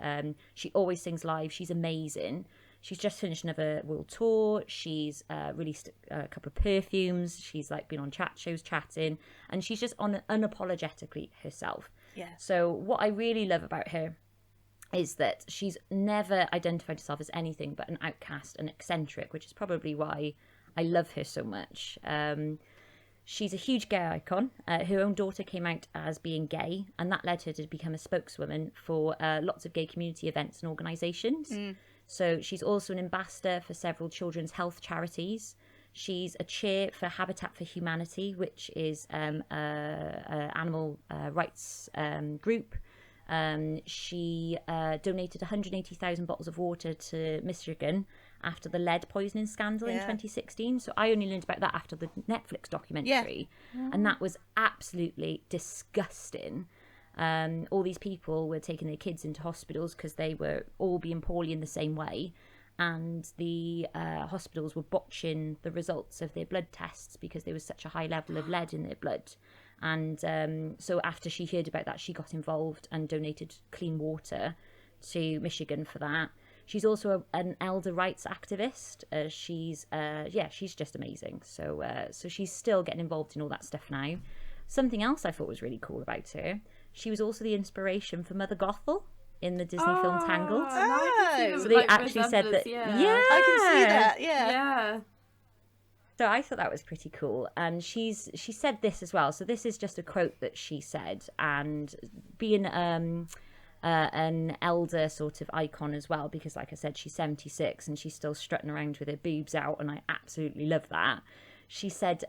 Speaker 4: She always sings live. She's amazing. She's just finished another world tour. She's released a couple of perfumes. She's been on chat shows chatting. And she's just unapologetically herself.
Speaker 1: Yeah.
Speaker 4: So what I really love about her is that she's never identified herself as anything but an outcast and eccentric, which is probably why I love her so much. She's a huge gay icon. Her own daughter came out as being gay, and that led her to become a spokeswoman for lots of gay community events and organisations. So she's also an ambassador for several children's health charities. She's a chair for Habitat for Humanity, which is an animal rights group. She donated 180,000 bottles of water to Michigan after the lead poisoning scandal in 2016. So I only learned about that after the Netflix documentary. And that was absolutely disgusting. All these people were taking their kids into hospitals because they were all being poorly in the same way. And the hospitals were botching the results of their blood tests because there was such a high level of lead in their blood. And so after she heard about that, she got involved and donated clean water to Michigan for that. She's also an elder rights activist. She's just amazing. So she's still getting involved in all that stuff now. Something else I thought was really cool about her, she was also the inspiration for Mother Gothel in the Disney film Tangled.
Speaker 3: Oh,
Speaker 4: so they actually said that. Yeah,
Speaker 1: I can see that. Yeah.
Speaker 4: So I thought that was pretty cool. And she said this as well. So this is just a quote that she said. And being an elder sort of icon as well, because like I said, she's 76 and she's still strutting around with her boobs out. And I absolutely love that. She said,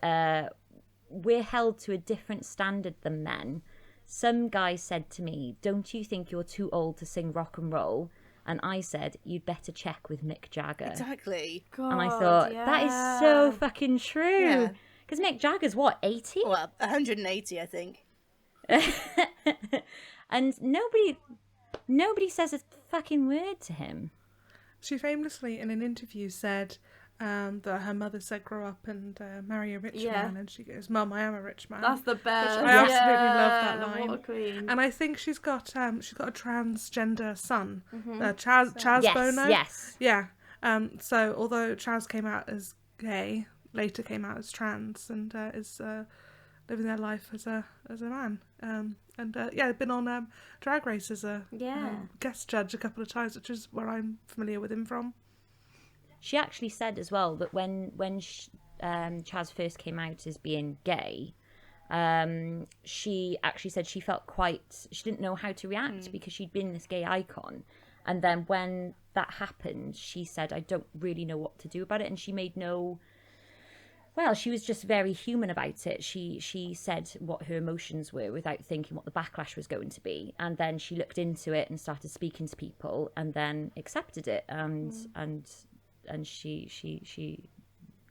Speaker 4: we're held to a different standard than men. Some guy said to me, don't you think you're too old to sing rock and roll? And I said, you'd better check with Mick Jagger.
Speaker 1: Exactly.
Speaker 4: God, and I thought, that is so fucking true. Because Mick Jagger's, 80?
Speaker 1: Well, 180, I think.
Speaker 4: And nobody says a fucking word to him.
Speaker 2: She famously, in an interview, said that her mother said grow up and marry a rich man, and she goes, Mum, I am a rich man.
Speaker 3: That's the best.
Speaker 2: I absolutely love that line.
Speaker 3: What a queen.
Speaker 2: And I think she's got a transgender son, Chaz Bono.
Speaker 4: Yes.
Speaker 2: Yeah. So although Chaz came out as gay, later came out as trans, and is living their life as a man. Been on Drag Race as a guest judge a couple of times, which is where I'm familiar with him from.
Speaker 4: She actually said as well that when Chaz first came out as being gay, she actually said she felt she didn't know how to react because she'd been this gay icon. And then when that happened, she said, I don't really know what to do about it. And she made no Well, she was just very human about it. She said what her emotions were without thinking what the backlash was going to be, and then she looked into it and started speaking to people, and then accepted it, and she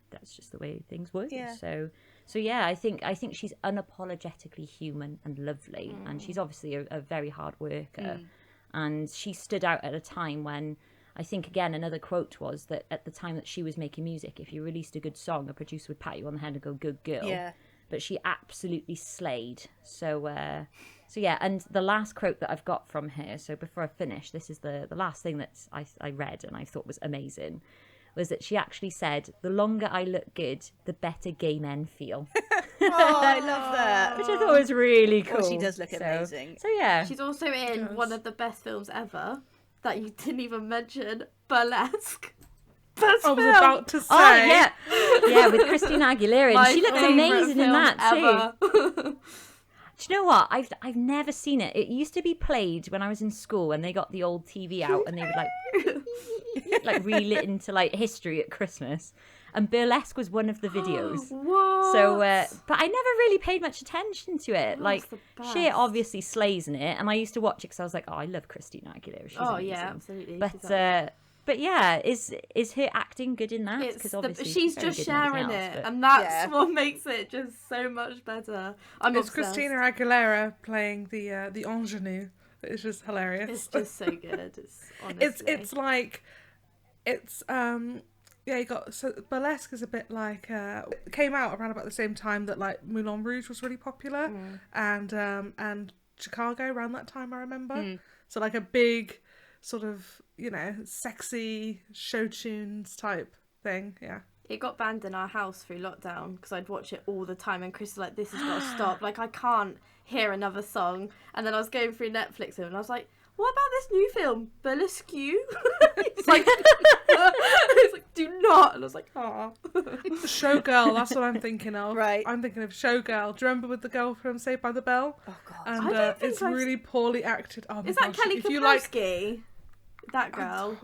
Speaker 4: that's just the way things work.
Speaker 1: Yeah.
Speaker 4: So yeah, I think she's unapologetically human and lovely, and she's obviously a very hard worker, and she stood out at a time when. I think, again, another quote was that at the time that she was making music, if you released a good song, a producer would pat you on the head and go, good girl.
Speaker 1: Yeah.
Speaker 4: But she absolutely slayed. So yeah, and the last quote that I've got from her, so before I finish, this is the last thing that I read and I thought was amazing, was that she actually said, the longer I look good, the better gay men feel.
Speaker 1: Oh, I love that.
Speaker 4: Which I thought was really cool.
Speaker 1: Oh, she does look amazing.
Speaker 4: So yeah.
Speaker 3: She's also in one of the best films ever that you didn't even mention, Burlesque. Best
Speaker 2: I was
Speaker 3: film.
Speaker 2: about to say.
Speaker 4: Oh, yeah. Yeah, with Christina Aguilera.
Speaker 3: My
Speaker 4: And she looks
Speaker 3: favourite
Speaker 4: amazing in
Speaker 3: film
Speaker 4: that, too.
Speaker 3: ever.
Speaker 4: Do you know what? I've never seen it. It used to be played when I was in school and they got the old TV out and they would like reel it into like history at Christmas. And Burlesque was one of the videos.
Speaker 3: What?
Speaker 4: So, but I never really paid much attention to it.
Speaker 3: Oh,
Speaker 4: Like,
Speaker 3: it's the
Speaker 4: Cher
Speaker 3: best.
Speaker 4: obviously slays in it, and I used to watch it because I was like, oh, I love Christina Aguilera. She's amazing.
Speaker 3: Yeah, absolutely.
Speaker 4: But yeah, is her acting good in that?
Speaker 3: It's
Speaker 4: Because
Speaker 3: the,
Speaker 4: obviously
Speaker 3: she's
Speaker 4: very
Speaker 3: just
Speaker 4: good in everything
Speaker 3: sharing
Speaker 4: else,
Speaker 3: it,
Speaker 4: but-
Speaker 3: and that's
Speaker 1: Yeah.
Speaker 3: what makes it just so much better. I'm
Speaker 2: It's
Speaker 3: obsessed.
Speaker 2: Christina Aguilera playing the ingenue. It's just hilarious.
Speaker 3: It's just so good. It's honestly.
Speaker 2: it's like it's yeah, you got so Burlesque is a bit like it came out around about the same time that like Moulin Rouge was really popular and Chicago around that time I remember. So like a big sort of, you know, sexy show tunes type thing. Yeah.
Speaker 3: It got banned in our house through lockdown because I'd watch it all the time, and Chris was like, "This has got to stop. Like, I can't hear another song." And then I was going through Netflix and I was like, "What about this new film, Burlesque?" It's like, it's like, "Do not." And I was like, "Ah."
Speaker 2: Showgirl, that's what I'm thinking of.
Speaker 1: Right.
Speaker 2: I'm thinking of Showgirl. Do you remember with the girl from Saved by the Bell?
Speaker 1: Oh, God.
Speaker 2: And
Speaker 3: I don't think
Speaker 2: it's
Speaker 3: I've-
Speaker 2: really poorly acted. Oh my
Speaker 3: Is that
Speaker 2: gosh.
Speaker 3: Kelly
Speaker 2: If you like
Speaker 3: Kapowski? That girl.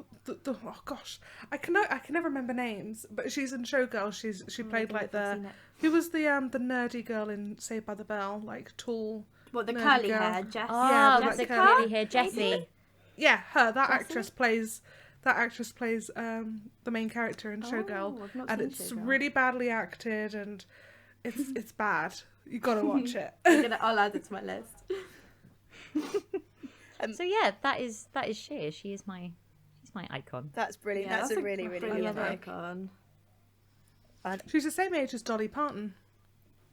Speaker 2: oh gosh, I can never remember names, but she's in Showgirl. She played like the
Speaker 3: seen it.
Speaker 2: who was the nerdy girl in Saved by the Bell, like tall.
Speaker 3: What, the
Speaker 2: nerdy
Speaker 3: curly
Speaker 2: girl.
Speaker 3: hair, Jess?
Speaker 4: Oh,
Speaker 2: Yeah,
Speaker 4: that's the
Speaker 2: Jessica?
Speaker 4: curly hair, Jessie.
Speaker 2: Yeah, her. That
Speaker 3: Jessie?
Speaker 2: actress plays the main character in Showgirl,
Speaker 3: I've not
Speaker 2: and
Speaker 3: seen
Speaker 2: it's
Speaker 3: Showgirl.
Speaker 2: really badly acted, and it's bad. You gotta watch it.
Speaker 3: I'll add it to my list.
Speaker 4: So yeah, that is Cher. She's my icon.
Speaker 1: That's brilliant.
Speaker 3: Yeah,
Speaker 1: that's a really, really
Speaker 3: brilliant
Speaker 1: good one.
Speaker 3: icon.
Speaker 2: She's the same age as Dolly Parton.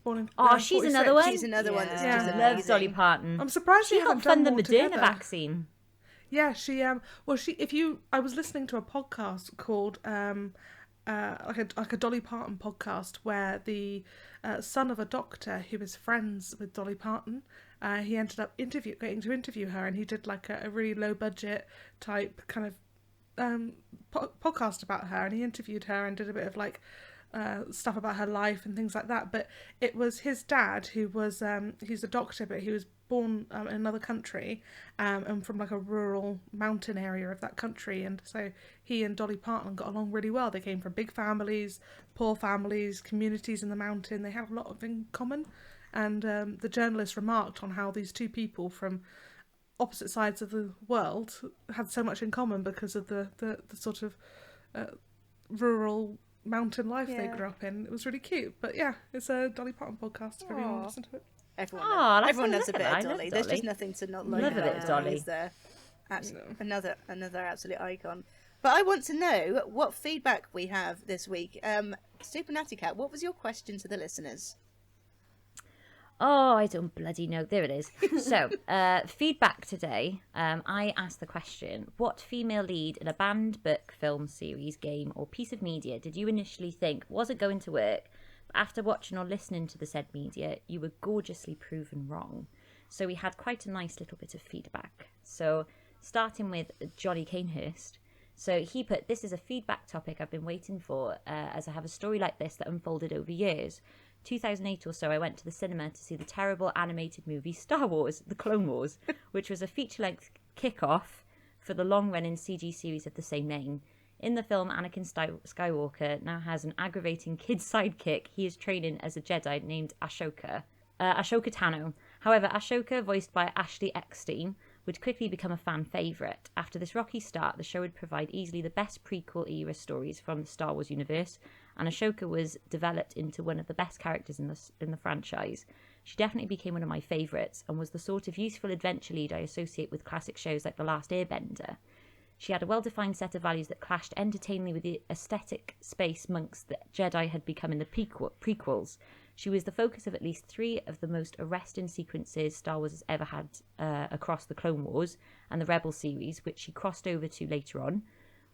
Speaker 2: Born in
Speaker 4: Oh, she's
Speaker 2: 46.
Speaker 4: another one.
Speaker 1: She's another one that's
Speaker 3: Yeah.
Speaker 1: just
Speaker 2: Yeah.
Speaker 1: amazing.
Speaker 4: Loves Dolly Parton.
Speaker 2: I'm surprised
Speaker 4: She
Speaker 2: they haven't
Speaker 4: helped fund the
Speaker 2: done more
Speaker 4: Moderna
Speaker 2: together.
Speaker 4: vaccine.
Speaker 2: Yeah, she I was listening to a podcast called like a Dolly Parton podcast where the son of a doctor who was friends with Dolly Parton, he ended up getting to interview her, and he did like a really low budget type kind of podcast about her, and he interviewed her and did a bit of like stuff about her life and things like that. But it was his dad who was he's a doctor, but he was born in another country and from like a rural mountain area of that country, and so he and Dolly Parton got along really well. They came from big families, poor families, communities in the mountain. They had a lot of in common, and the journalist remarked on how these two people from opposite sides of the world had so much in common because of the sort of rural mountain life they
Speaker 1: Yeah.
Speaker 2: grew up in. It was really cute. But yeah, it's a Dolly Parton podcast if everyone
Speaker 1: Aw.
Speaker 2: listen to it.
Speaker 1: Everyone,
Speaker 4: Oh, let's
Speaker 1: everyone
Speaker 4: have a
Speaker 1: loves a
Speaker 4: look
Speaker 1: bit
Speaker 4: at
Speaker 1: of
Speaker 4: that. I love
Speaker 1: Dolly. There's just
Speaker 4: Dolly.
Speaker 1: nothing to not like
Speaker 4: Love a bit
Speaker 1: about
Speaker 4: of
Speaker 1: Dolly.
Speaker 4: Dolly.
Speaker 1: Is there? Another absolute icon. But I want to know what feedback we have this week. SuperNattyCat, what was your question to the listeners?
Speaker 4: Oh, I don't bloody know. There it is. So, feedback today. I asked the question, what female lead in a band, book, film, series, game, or piece of media did you initially think wasn't going to work, but after watching or listening to the said media, you were gorgeously proven wrong? So we had quite a nice little bit of feedback. So, starting with Johnny Canehurst. So he put, this is a feedback topic I've been waiting for, as I have a story like this that unfolded over years. 2008 or so, I went to the cinema to see the terrible animated movie Star Wars, The Clone Wars, which was a feature-length kick-off for the long-running CG series of the same name. In the film, Anakin Skywalker now has an aggravating kid sidekick he is training as a Jedi named Ashoka Tano. However, Ashoka, voiced by Ashley Eckstein, would quickly become a fan favourite. After this rocky start, the show would provide easily the best prequel-era stories from the Star Wars universe, and Ashoka was developed into one of the best characters in the franchise. She definitely became one of my favourites, and was the sort of useful adventure lead I associate with classic shows like The Last Airbender. She had a well-defined set of values that clashed entertainingly with the aesthetic space monks that Jedi had become in the prequels. She was the focus of at least 3 of the most arresting sequences Star Wars has ever had across the Clone Wars and the Rebel series, which she crossed over to later on,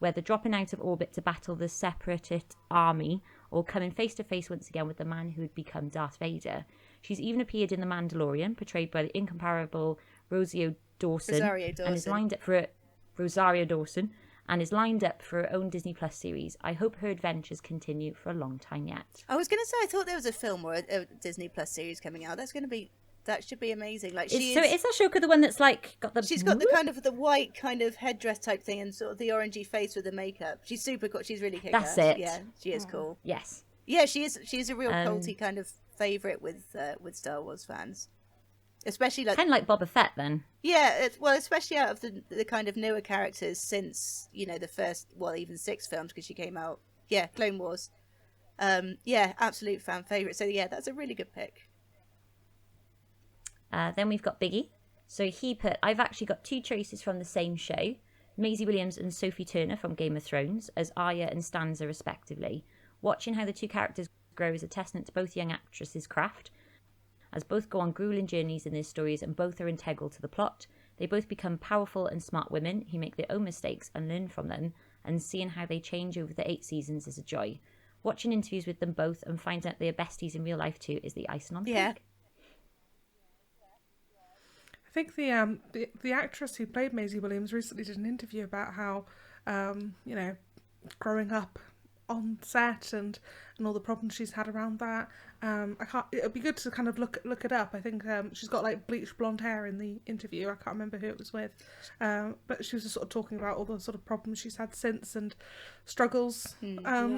Speaker 4: whether dropping out of orbit to battle the Separatist army or coming face-to-face once again with the man who had become Darth Vader. She's even appeared in The Mandalorian, portrayed by the incomparable Rosario Dawson. And is lined up for Rosario Dawson, and is lined up for her own Disney Plus series. I hope her adventures continue for a long time yet.
Speaker 1: I was going to say, I thought there was a film or a Disney Plus series coming out. That should be amazing. Like,
Speaker 4: So is Ashoka the one that's like got the?
Speaker 1: She's got the kind of the white kind of headdress type thing and sort of the orangey face with the makeup. She's super cool. She's really kick-ass.
Speaker 4: That's it.
Speaker 1: Yeah, she is cool.
Speaker 4: Yes.
Speaker 1: Yeah, she is. She's a real culty kind of favourite with Star Wars fans. Especially like
Speaker 4: kind of like Boba Fett then.
Speaker 1: Yeah, especially out of the kind of newer characters since, the first, even 6 films, because she came out, Clone Wars. Absolute fan favourite. So yeah, that's a really good pick.
Speaker 4: Then we've got Biggie. So he put, I've actually got 2 choices from the same show, Maisie Williams and Sophie Turner from Game of Thrones as Arya and Sansa respectively. Watching how the 2 characters grow is a testament to both young actresses' craft, as both go on grueling journeys in their stories and both are integral to the plot. They both become powerful and smart women who make their own mistakes and learn from them, and seeing how they change over the 8 seasons is a joy. Watching interviews with them both and finding out they are besties in real life too is the icing on the cake.
Speaker 2: I think the actress who played Maisie Williams recently did an interview about how, growing up on set and all the problems she's had around that. It'd be good to kind of look it up. I think she's got like bleached blonde hair in the interview. I can't remember who it was with, but she was just sort of talking about all the sort of problems she's had since and struggles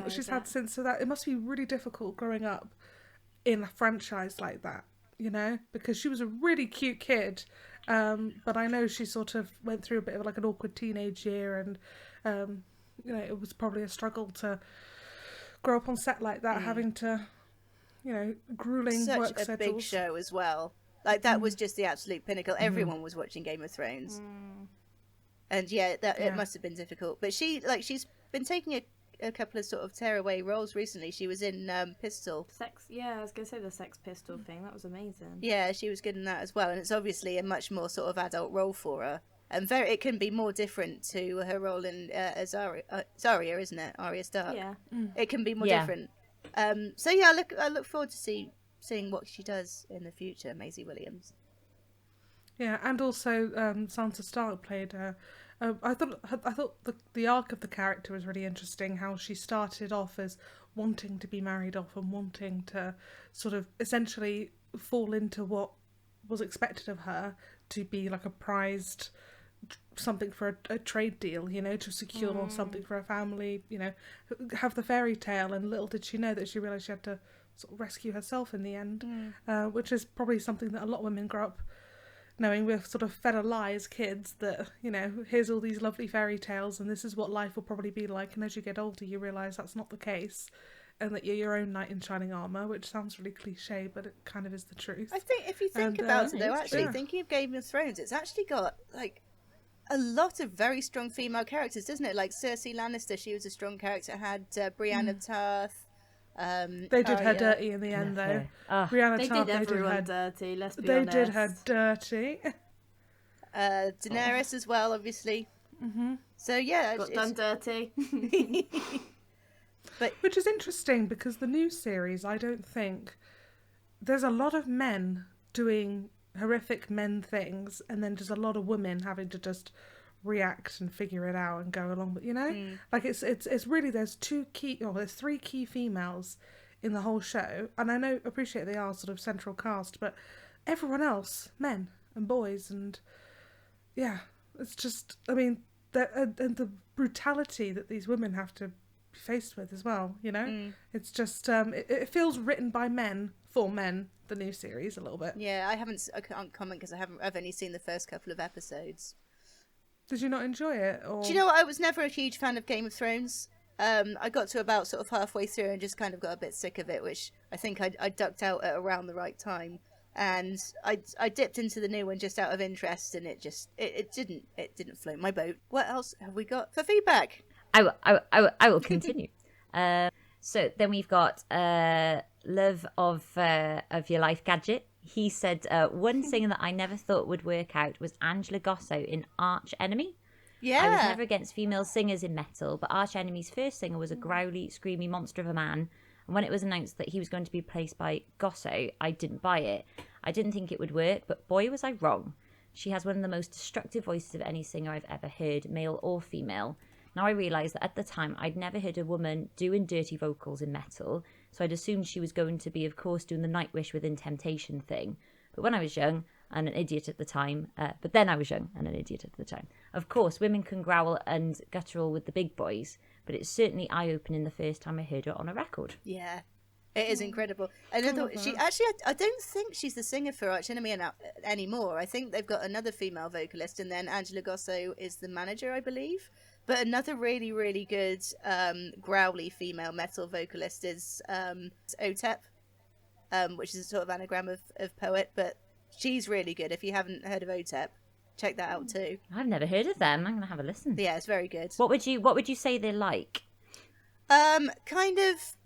Speaker 2: she's had since. So that it must be really difficult growing up in a franchise like that, because she was a really cute kid, but I know she sort of went through a bit of like an awkward teenage year, and it was probably a struggle to grow up on set like that, having to, grueling work schedules. Such a
Speaker 1: big show as well. Like, that was just the absolute pinnacle. Everyone was watching Game of Thrones. And it must have been difficult. But she's been taking a couple of sort of tearaway roles recently. She was in Pistol.
Speaker 3: I was going to say the Sex Pistol thing. That was amazing.
Speaker 1: Yeah, she was good in that as well. And it's obviously a much more sort of adult role for her. And it can be more different to her role in Zarya, isn't it? Arya Stark.
Speaker 3: Yeah.
Speaker 1: It can be more different. I look forward to seeing what she does in the future, Maisie Williams.
Speaker 2: Yeah, and also Sansa Stark played her. I thought the arc of the character was really interesting. How she started off as wanting to be married off and wanting to sort of essentially fall into what was expected of her to be like a prized something for a trade deal, to secure something for her family, have the fairy tale. And little did she know that she realised she had to sort of rescue herself in the end, which is probably something that a lot of women grow up knowing. We're sort of fed a lie as kids that, here's all these lovely fairy tales and this is what life will probably be like. And as you get older, you realise that's not the case. And that you're your own knight in shining armour, which sounds really cliche, but it kind of is the truth.
Speaker 1: I think if you think about it, though, actually, thinking of Game of Thrones, it's actually got, like, a lot of very strong female characters, doesn't it? Like Cersei Lannister, she was a strong character. Had Brienne of Tarth.
Speaker 2: They did her dirty in the end, though. Brienne of Tarth,
Speaker 3: they did everyone dirty, let's be honest.
Speaker 2: They did her dirty.
Speaker 1: Daenerys as well, obviously. Mm-hmm. So, yeah.
Speaker 3: Got done dirty.
Speaker 1: But
Speaker 2: which is interesting because the new series, I don't think there's a lot of men doing horrific men things, and then just a lot of women having to just react and figure it out and go along. But like it's really there's 3 key females in the whole show, and I appreciate they are sort of central cast, but everyone else, men and boys, and it's just and the brutality that these women have to be faced with as well, you know? It's just, it feels written by men for men, the new series, a little bit.
Speaker 1: Yeah, I can't comment because I've only seen the first couple of episodes.
Speaker 2: Did you not enjoy it? Or...
Speaker 1: Do you know what? I was never a huge fan of Game of Thrones. I got to about sort of halfway through and just kind of got a bit sick of it, which I think I ducked out at around the right time. And I dipped into the new one just out of interest, and it didn't float my boat. What else have we got for feedback?
Speaker 4: I will continue. So then we've got Love of Your Life Gadget. He said one singer that I never thought would work out was Angela Gosso in Arch Enemy.
Speaker 1: Yeah.
Speaker 4: I was never against female singers in metal, but Arch Enemy's first singer was a growly, screamy monster of a man. And when it was announced that he was going to be replaced by Gosso, I didn't buy it. I didn't think it would work, but boy was I wrong. She has one of the most destructive voices of any singer I've ever heard, male or female. Now I realise that at the time I'd never heard a woman doing dirty vocals in metal, so I'd assumed she was going to be, of course, doing the Nightwish Within Temptation thing. But when I was young and an idiot at the time, of course, women can growl and guttural with the big boys, but it's certainly eye-opening the first time I heard her on a record.
Speaker 1: Yeah, it is incredible. And I don't think she's the singer for Arch Enemy anymore. I think they've got another female vocalist, and then Angela Gosso is the manager, I believe. But another really, really good growly female metal vocalist is Otep, which is a sort of anagram of poet, but she's really good. If you haven't heard of Otep, check that out too.
Speaker 4: I've never heard of them. I'm going to have a listen.
Speaker 1: Yeah, it's very good.
Speaker 4: What would you say they're like?
Speaker 1: Kind of,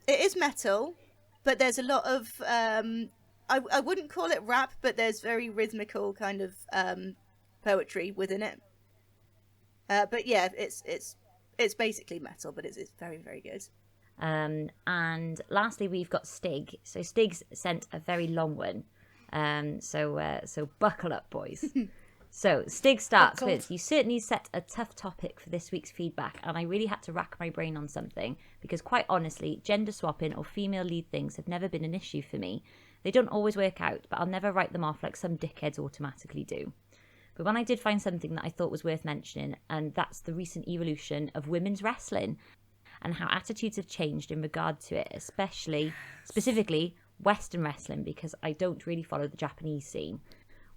Speaker 1: it is metal, but there's a lot of, I wouldn't call it rap, but there's very rhythmical kind of poetry within it. But yeah, it's basically metal, but it's very, very good.
Speaker 4: And lastly, we've got Stig. So Stig's sent a very long one. So buckle up, boys. So Stig starts with, you certainly set a tough topic for this week's feedback, and I really had to rack my brain on something, because quite honestly, gender swapping or female lead things have never been an issue for me. They don't always work out, but I'll never write them off like some dickheads automatically do. But when I did find something that I thought was worth mentioning, and that's the recent evolution of women's wrestling and how attitudes have changed in regard to it, specifically Western wrestling, because I don't really follow the Japanese scene.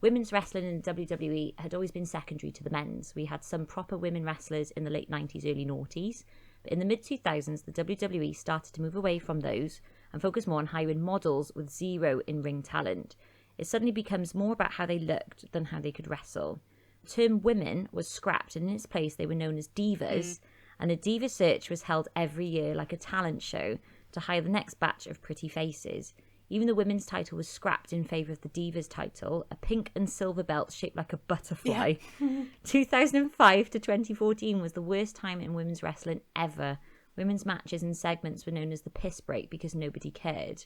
Speaker 4: Women's wrestling in WWE had always been secondary to the men's. We had some proper women wrestlers in the late 90s, early noughties, but in the mid-2000s, the WWE started to move away from those and focus more on hiring models with zero in-ring talent. It suddenly becomes more about how they looked than how they could wrestle. The term women was scrapped, and in its place they were known as divas, and a diva search was held every year like a talent show to hire the next batch of pretty faces. Even the women's title was scrapped in favour of the divas title, a pink and silver belt shaped like a butterfly. Yeah. 2005 to 2014 was the worst time in women's wrestling ever. Women's matches and segments were known as the piss break because nobody cared.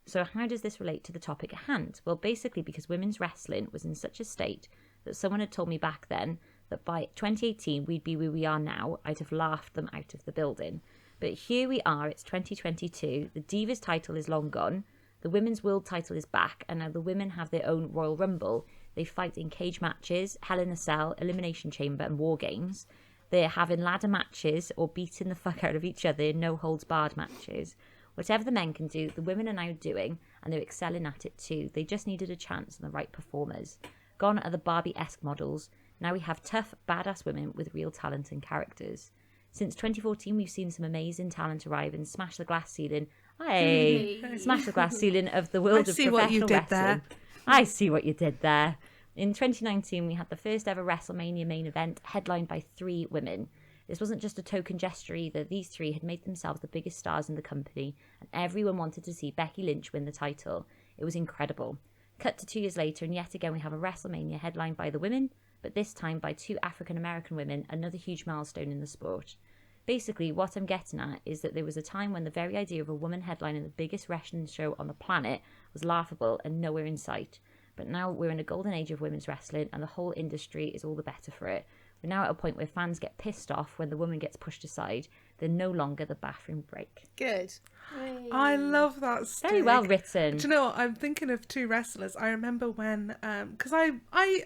Speaker 4: So how does this relate to the topic at hand? Well, basically because women's wrestling was in such a state that someone had told me back then that by 2018 we'd be where we are now, I'd have laughed them out of the building. But here we are, it's 2022, the Divas title is long gone, the women's world title is back, and now the women have their own Royal Rumble. They fight in cage matches, Hell in a Cell, Elimination Chamber and War Games. They're having ladder matches or beating the fuck out of each other in no-holds-barred matches. Whatever the men can do, the women are now doing, and they're excelling at it too. They just needed a chance and the right performers. Gone are the Barbie-esque models. Now we have tough, badass women with real talent and characters. Since 2014, we've seen some amazing talent arrive and smash the glass ceiling. Smash the glass ceiling of the world of professional wrestling. I see what you did there. In 2019, we had the first ever WrestleMania main event, headlined by 3 women. This wasn't just a token gesture either. These 3 had made themselves the biggest stars in the company, and everyone wanted to see Becky Lynch win the title. It was incredible. Cut to 2 years later, and yet again we have a WrestleMania headlined by the women, but this time by 2 African-American women, another huge milestone in the sport. Basically, what I'm getting at is that there was a time when the very idea of a woman headlining the biggest wrestling show on the planet was laughable and nowhere in sight. But now we're in a golden age of women's wrestling, and the whole industry is all the better for it. We're now at a point where fans get pissed off when the woman gets pushed aside. They're no longer the bathroom break.
Speaker 1: Good.
Speaker 2: I love that stick.
Speaker 4: Very well written.
Speaker 2: Do you know what? I'm thinking of 2 wrestlers. I remember when, because I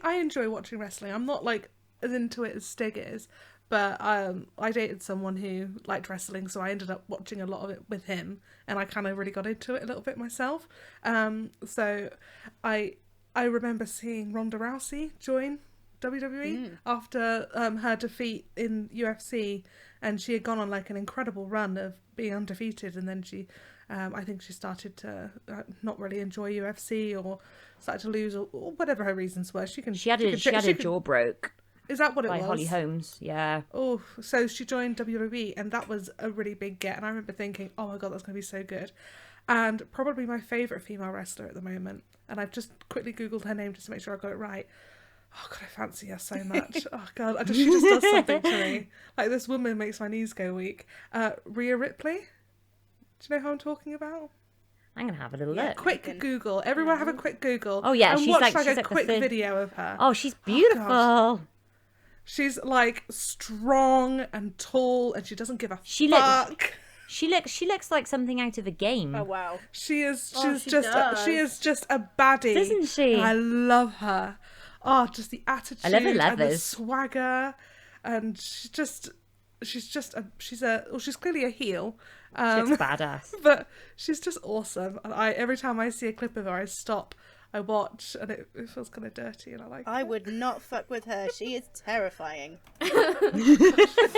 Speaker 2: enjoy watching wrestling. I'm not like as into it as Stig is, but I dated someone who liked wrestling, so I ended up watching a lot of it with him, and I kind of really got into it a little bit myself. So I remember seeing Ronda Rousey join WWE after her defeat in UFC, and she had gone on like an incredible run of being undefeated, and then she I think she started to not really enjoy UFC, or started to lose, or whatever her reasons were. She had
Speaker 4: a jaw broke.
Speaker 2: Is that what it
Speaker 4: by
Speaker 2: was?
Speaker 4: Holly Holmes, yeah.
Speaker 2: Oh, so she joined WWE, and that was a really big get, and I remember thinking, oh my god, that's going to be so good. And probably my favourite female wrestler at the moment, and I've just quickly Googled her name just to make sure I got it right. Oh god, I fancy her so much. Oh god, she just does something to me. Like, this woman makes my knees go weak. Rhea Ripley? Do you know who I'm talking about?
Speaker 4: I'm gonna have a little look.
Speaker 2: Quick Google. Everyone have a quick Google.
Speaker 4: Oh yeah,
Speaker 2: and
Speaker 4: she's
Speaker 2: watch
Speaker 4: like
Speaker 2: a quick video of her.
Speaker 4: Oh, she's beautiful.
Speaker 2: Oh, she's like strong and tall, and she doesn't give a fuck.
Speaker 4: She looks like something out of a game.
Speaker 1: Oh wow.
Speaker 2: She is
Speaker 3: she
Speaker 2: is just a baddie.
Speaker 4: Doesn't she?
Speaker 2: And I love her. Oh, just the attitude.
Speaker 4: I love her
Speaker 2: and the
Speaker 4: leathers.
Speaker 2: swagger, and she's clearly a heel.
Speaker 4: She looks badass.
Speaker 2: But she's just awesome. And every time I see a clip of her, I stop, I watch, and it feels kind of dirty, and I like
Speaker 1: I
Speaker 2: it.
Speaker 1: would not fuck with her. She is terrifying.
Speaker 2: Do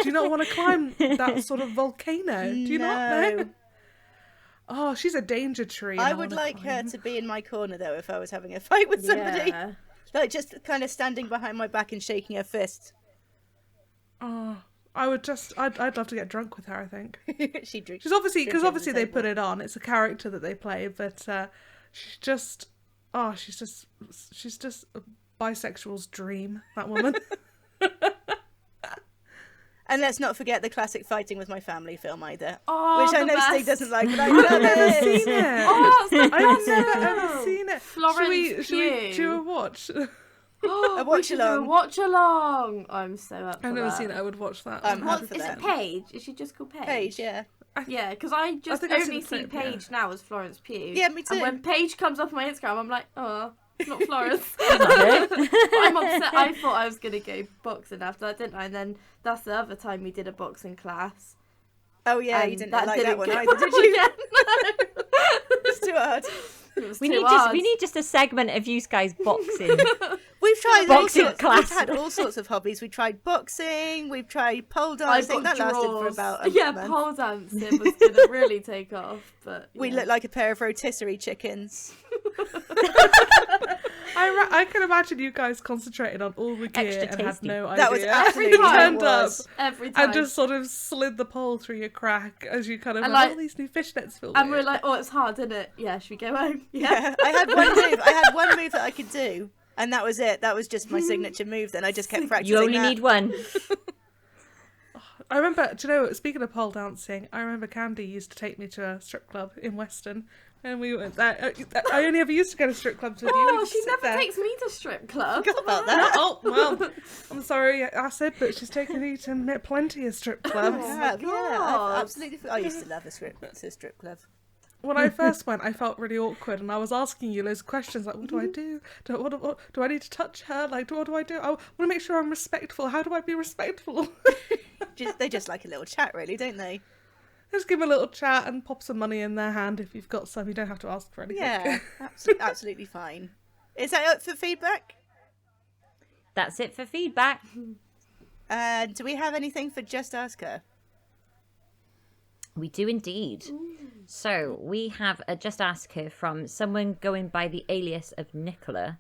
Speaker 2: you not want to climb that sort of volcano? Do you not know? Oh, she's a danger tree.
Speaker 1: I would like her to be in my corner, though, if I was having a fight with somebody.
Speaker 3: Yeah.
Speaker 1: Like, just kind of standing behind my back and shaking her fist.
Speaker 2: Oh, I'd love to get drunk with her, I think.
Speaker 1: She drinks.
Speaker 2: She's obviously, because
Speaker 1: drinks
Speaker 2: obviously
Speaker 1: at the
Speaker 2: they put
Speaker 1: table.
Speaker 2: it on. It's a character that they play, but she's just a bisexual's dream, that woman.
Speaker 1: And let's not forget the classic Fighting With My Family film either.
Speaker 3: Oh,
Speaker 1: which I
Speaker 3: the
Speaker 1: know Steve
Speaker 3: best.
Speaker 1: doesn't like, but I love
Speaker 2: I've never
Speaker 1: it.
Speaker 2: seen it.
Speaker 3: Oh, it's the
Speaker 2: I've
Speaker 3: best
Speaker 2: never ever
Speaker 3: film.
Speaker 2: seen it.
Speaker 3: Florence
Speaker 2: Should we
Speaker 3: Pugh.
Speaker 2: do a watch?
Speaker 1: A watch along.
Speaker 3: Watch along. I'm so up for
Speaker 2: I've never
Speaker 3: that.
Speaker 2: seen it. I would watch that.
Speaker 1: I'm happy
Speaker 3: What
Speaker 1: for
Speaker 3: is
Speaker 1: that.
Speaker 3: it? Paige? Is she just called Paige?
Speaker 1: Page, yeah.
Speaker 3: Yeah, because I just
Speaker 2: think I've seen
Speaker 3: only
Speaker 2: the
Speaker 3: see
Speaker 2: clip, yeah.
Speaker 3: Paige now as Florence Pugh.
Speaker 1: Yeah, me too.
Speaker 3: And when Paige comes up on my Instagram, I'm like, oh, it's not Florence.
Speaker 4: Not it.
Speaker 3: I'm upset. I thought I was going to go boxing after that, didn't I? And then that's the other time we did a boxing class.
Speaker 1: Oh yeah,
Speaker 3: And
Speaker 1: you didn't
Speaker 3: that
Speaker 1: like
Speaker 3: didn't
Speaker 1: that one
Speaker 3: go
Speaker 1: either, did you?
Speaker 3: well again.
Speaker 1: It's too hard.
Speaker 3: It was
Speaker 4: We
Speaker 3: too
Speaker 4: need
Speaker 3: hard.
Speaker 4: just a segment of you guys boxing.
Speaker 1: We've tried all
Speaker 4: Boxing
Speaker 1: sorts.
Speaker 4: class.
Speaker 1: We've had all sorts of hobbies. We tried boxing. We've tried pole
Speaker 3: I've
Speaker 1: dancing.
Speaker 3: got
Speaker 1: That lasted for
Speaker 3: draws.
Speaker 1: about a
Speaker 3: Yeah,
Speaker 1: month.
Speaker 3: pole dancing was going to really take off. But
Speaker 1: We
Speaker 3: yeah.
Speaker 1: looked like a pair of rotisserie chickens.
Speaker 2: I can imagine you guys concentrated on all the gear
Speaker 4: Extra
Speaker 2: and had
Speaker 4: tasty.
Speaker 2: no idea.
Speaker 1: That was absolutely
Speaker 3: time
Speaker 2: turned
Speaker 1: what it
Speaker 2: up
Speaker 1: was.
Speaker 3: every time.
Speaker 2: and just sort of slid the pole through your crack as you kind of
Speaker 3: And
Speaker 2: went,
Speaker 3: like-
Speaker 2: all these new fishnets feel
Speaker 3: And
Speaker 2: weird.
Speaker 3: we're like, oh, it's hard, isn't it? Yeah, should we go home?
Speaker 1: Yeah, I had one move. I had one move that I could do, and that was it. That was just my signature move. Then I just kept practicing.
Speaker 4: You only
Speaker 1: that.
Speaker 4: need one.
Speaker 2: I remember, do you know, speaking of pole dancing, I remember Candy used to take me to a strip club in Weston, and we went there. I only ever used to go to strip clubs with you.
Speaker 3: Oh,
Speaker 2: We'd
Speaker 3: she
Speaker 2: sit
Speaker 3: never
Speaker 2: there.
Speaker 3: takes me to strip clubs.
Speaker 1: Forgot about that.
Speaker 2: Oh, well, I'm sorry, Acid, but she's taken me to plenty of strip clubs.
Speaker 1: Yeah,
Speaker 3: God.
Speaker 1: I absolutely. I used to love a strip club.
Speaker 2: When I first went, I felt really awkward, and I was asking you loads of questions, like, what do I do? What do I need to touch her? Like, what do I do? I want to make sure I'm respectful. How do I be respectful?
Speaker 1: They just like a little chat, really, don't they?
Speaker 2: Just give them a little chat and pop some money in their hand if you've got some. You don't have to ask for anything.
Speaker 1: Yeah, absolutely fine. Is that up for feedback?
Speaker 4: That's it for feedback.
Speaker 1: Do we have anything for Just Ask Her?
Speaker 4: We do indeed. So we have a Just Ask Her from someone going by the alias of Nicola.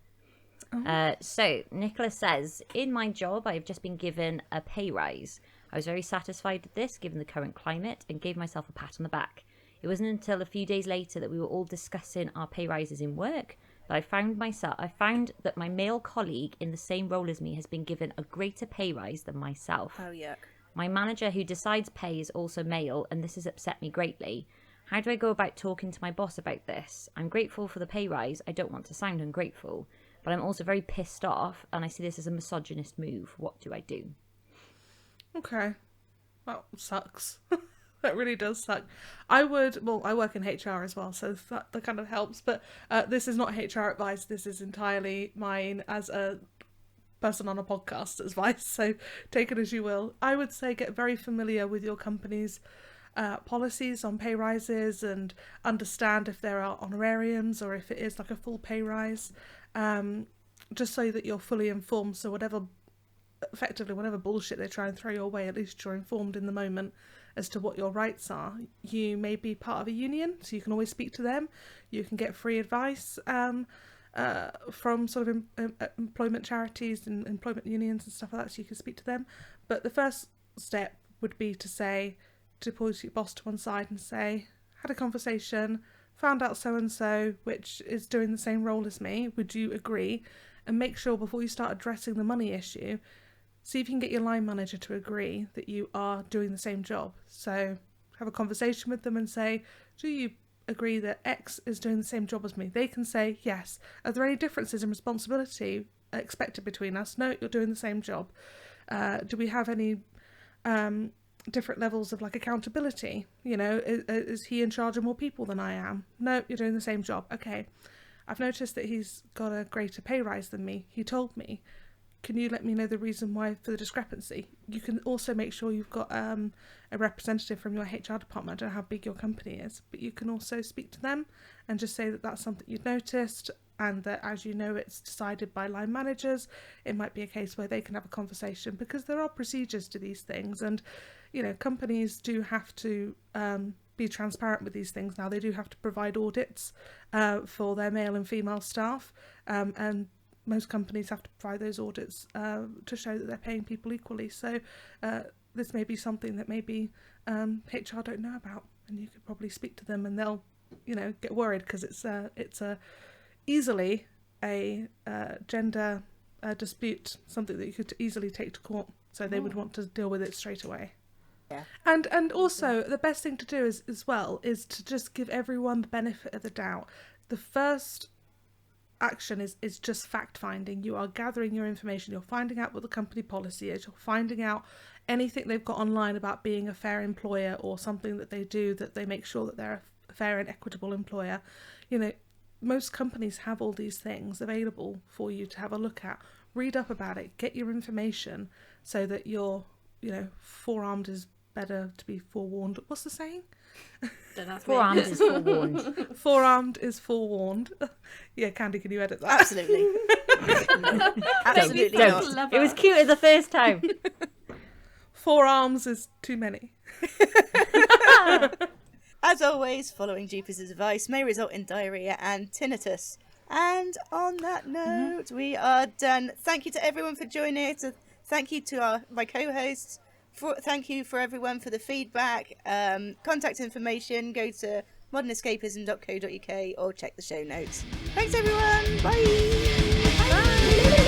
Speaker 4: So Nicola says, in my job, I have just been given a pay rise. I was very satisfied with this, given the current climate, and gave myself a pat on the back. It wasn't until a few days later that we were all discussing our pay rises in work that I found that my male colleague in the same role as me has been given a greater pay rise than myself.
Speaker 1: Oh, yuck.
Speaker 4: My manager who decides pay is also male, and this has upset me greatly. How do I go about talking to my boss about this? I'm grateful for the pay rise. I don't want to sound ungrateful, but I'm also very pissed off, and I see this as a misogynist move. What do I do?
Speaker 2: Okay. That sucks. That really does suck. I work in HR as well, so that kind of helps. But this is not HR advice. This is entirely mine as a person on a podcast advice, so take it as you will. I would say get very familiar with your company's policies on pay rises and understand if there are honorariums or if it is like a full pay rise, just so that you're fully informed. So whatever bullshit they try and throw your way, at least you're informed in the moment as to what your rights are. You may be part of a union, so you can always speak to them. You can get free advice from sort of employment charities and employment unions and stuff like that, so you can speak to them. But the first step would be to pull your boss to one side and say, had a conversation, found out so-and-so, which is doing the same role as me, would you agree? And make sure before you start addressing the money issue, see if you can get your line manager to agree that you are doing the same job. So have a conversation with them and say, do you agree that X is doing the same job as me? They can say, yes. Are there any differences in responsibility expected between us? No, you're doing the same job. Do we have any different levels of like accountability? You know, is he in charge of more people than I am? No, you're doing the same job. Okay, I've noticed that he's got a greater pay rise than me. He told me. Can you let me know the reason why for the discrepancy? You can also make sure you've got a representative from your HR department. I don't know how big your company is, but you can also speak to them and just say that that's something you've noticed, and that, as you know, it's decided by line managers. It might be a case where they can have a conversation, because there are procedures to these things, and you know, companies do have to be transparent with these things now. They do have to provide audits for their male and female staff, and most companies have to provide those audits to show that they're paying people equally. So this may be something that maybe HR don't know about, and you could probably speak to them, and they'll, you know, get worried, because it's easily a gender dispute, something that you could easily take to court. So they would want to deal with it straight away.
Speaker 1: Yeah.
Speaker 2: And also the best thing to do is to just give everyone the benefit of the doubt. The first action is just fact finding. You are gathering your information, you're finding out what the company policy is, you're finding out anything they've got online about being a fair employer, or something that they do that they make sure that they're a fair and equitable employer. You know, most companies have all these things available for you to have a look at. Read up about it, get your information, so that you're, you know, forearmed is better to be forewarned. What's the saying?
Speaker 4: Forearmed is forewarned.
Speaker 2: Forearmed is forewarned. Yeah, Candy, can you edit that?
Speaker 1: Absolutely. Absolutely
Speaker 4: Don't.
Speaker 1: not.
Speaker 4: It was cuter the first time.
Speaker 2: Forearms is too many.
Speaker 1: As always, following Jupiter's advice may result in diarrhea and tinnitus. And on that note, we are done. Thank you to everyone for joining us. Thank you to my co-hosts. Thank you for everyone for the feedback. Contact information, go to modernescapism.co.uk or check the show notes. Thanks everyone. Bye. Bye.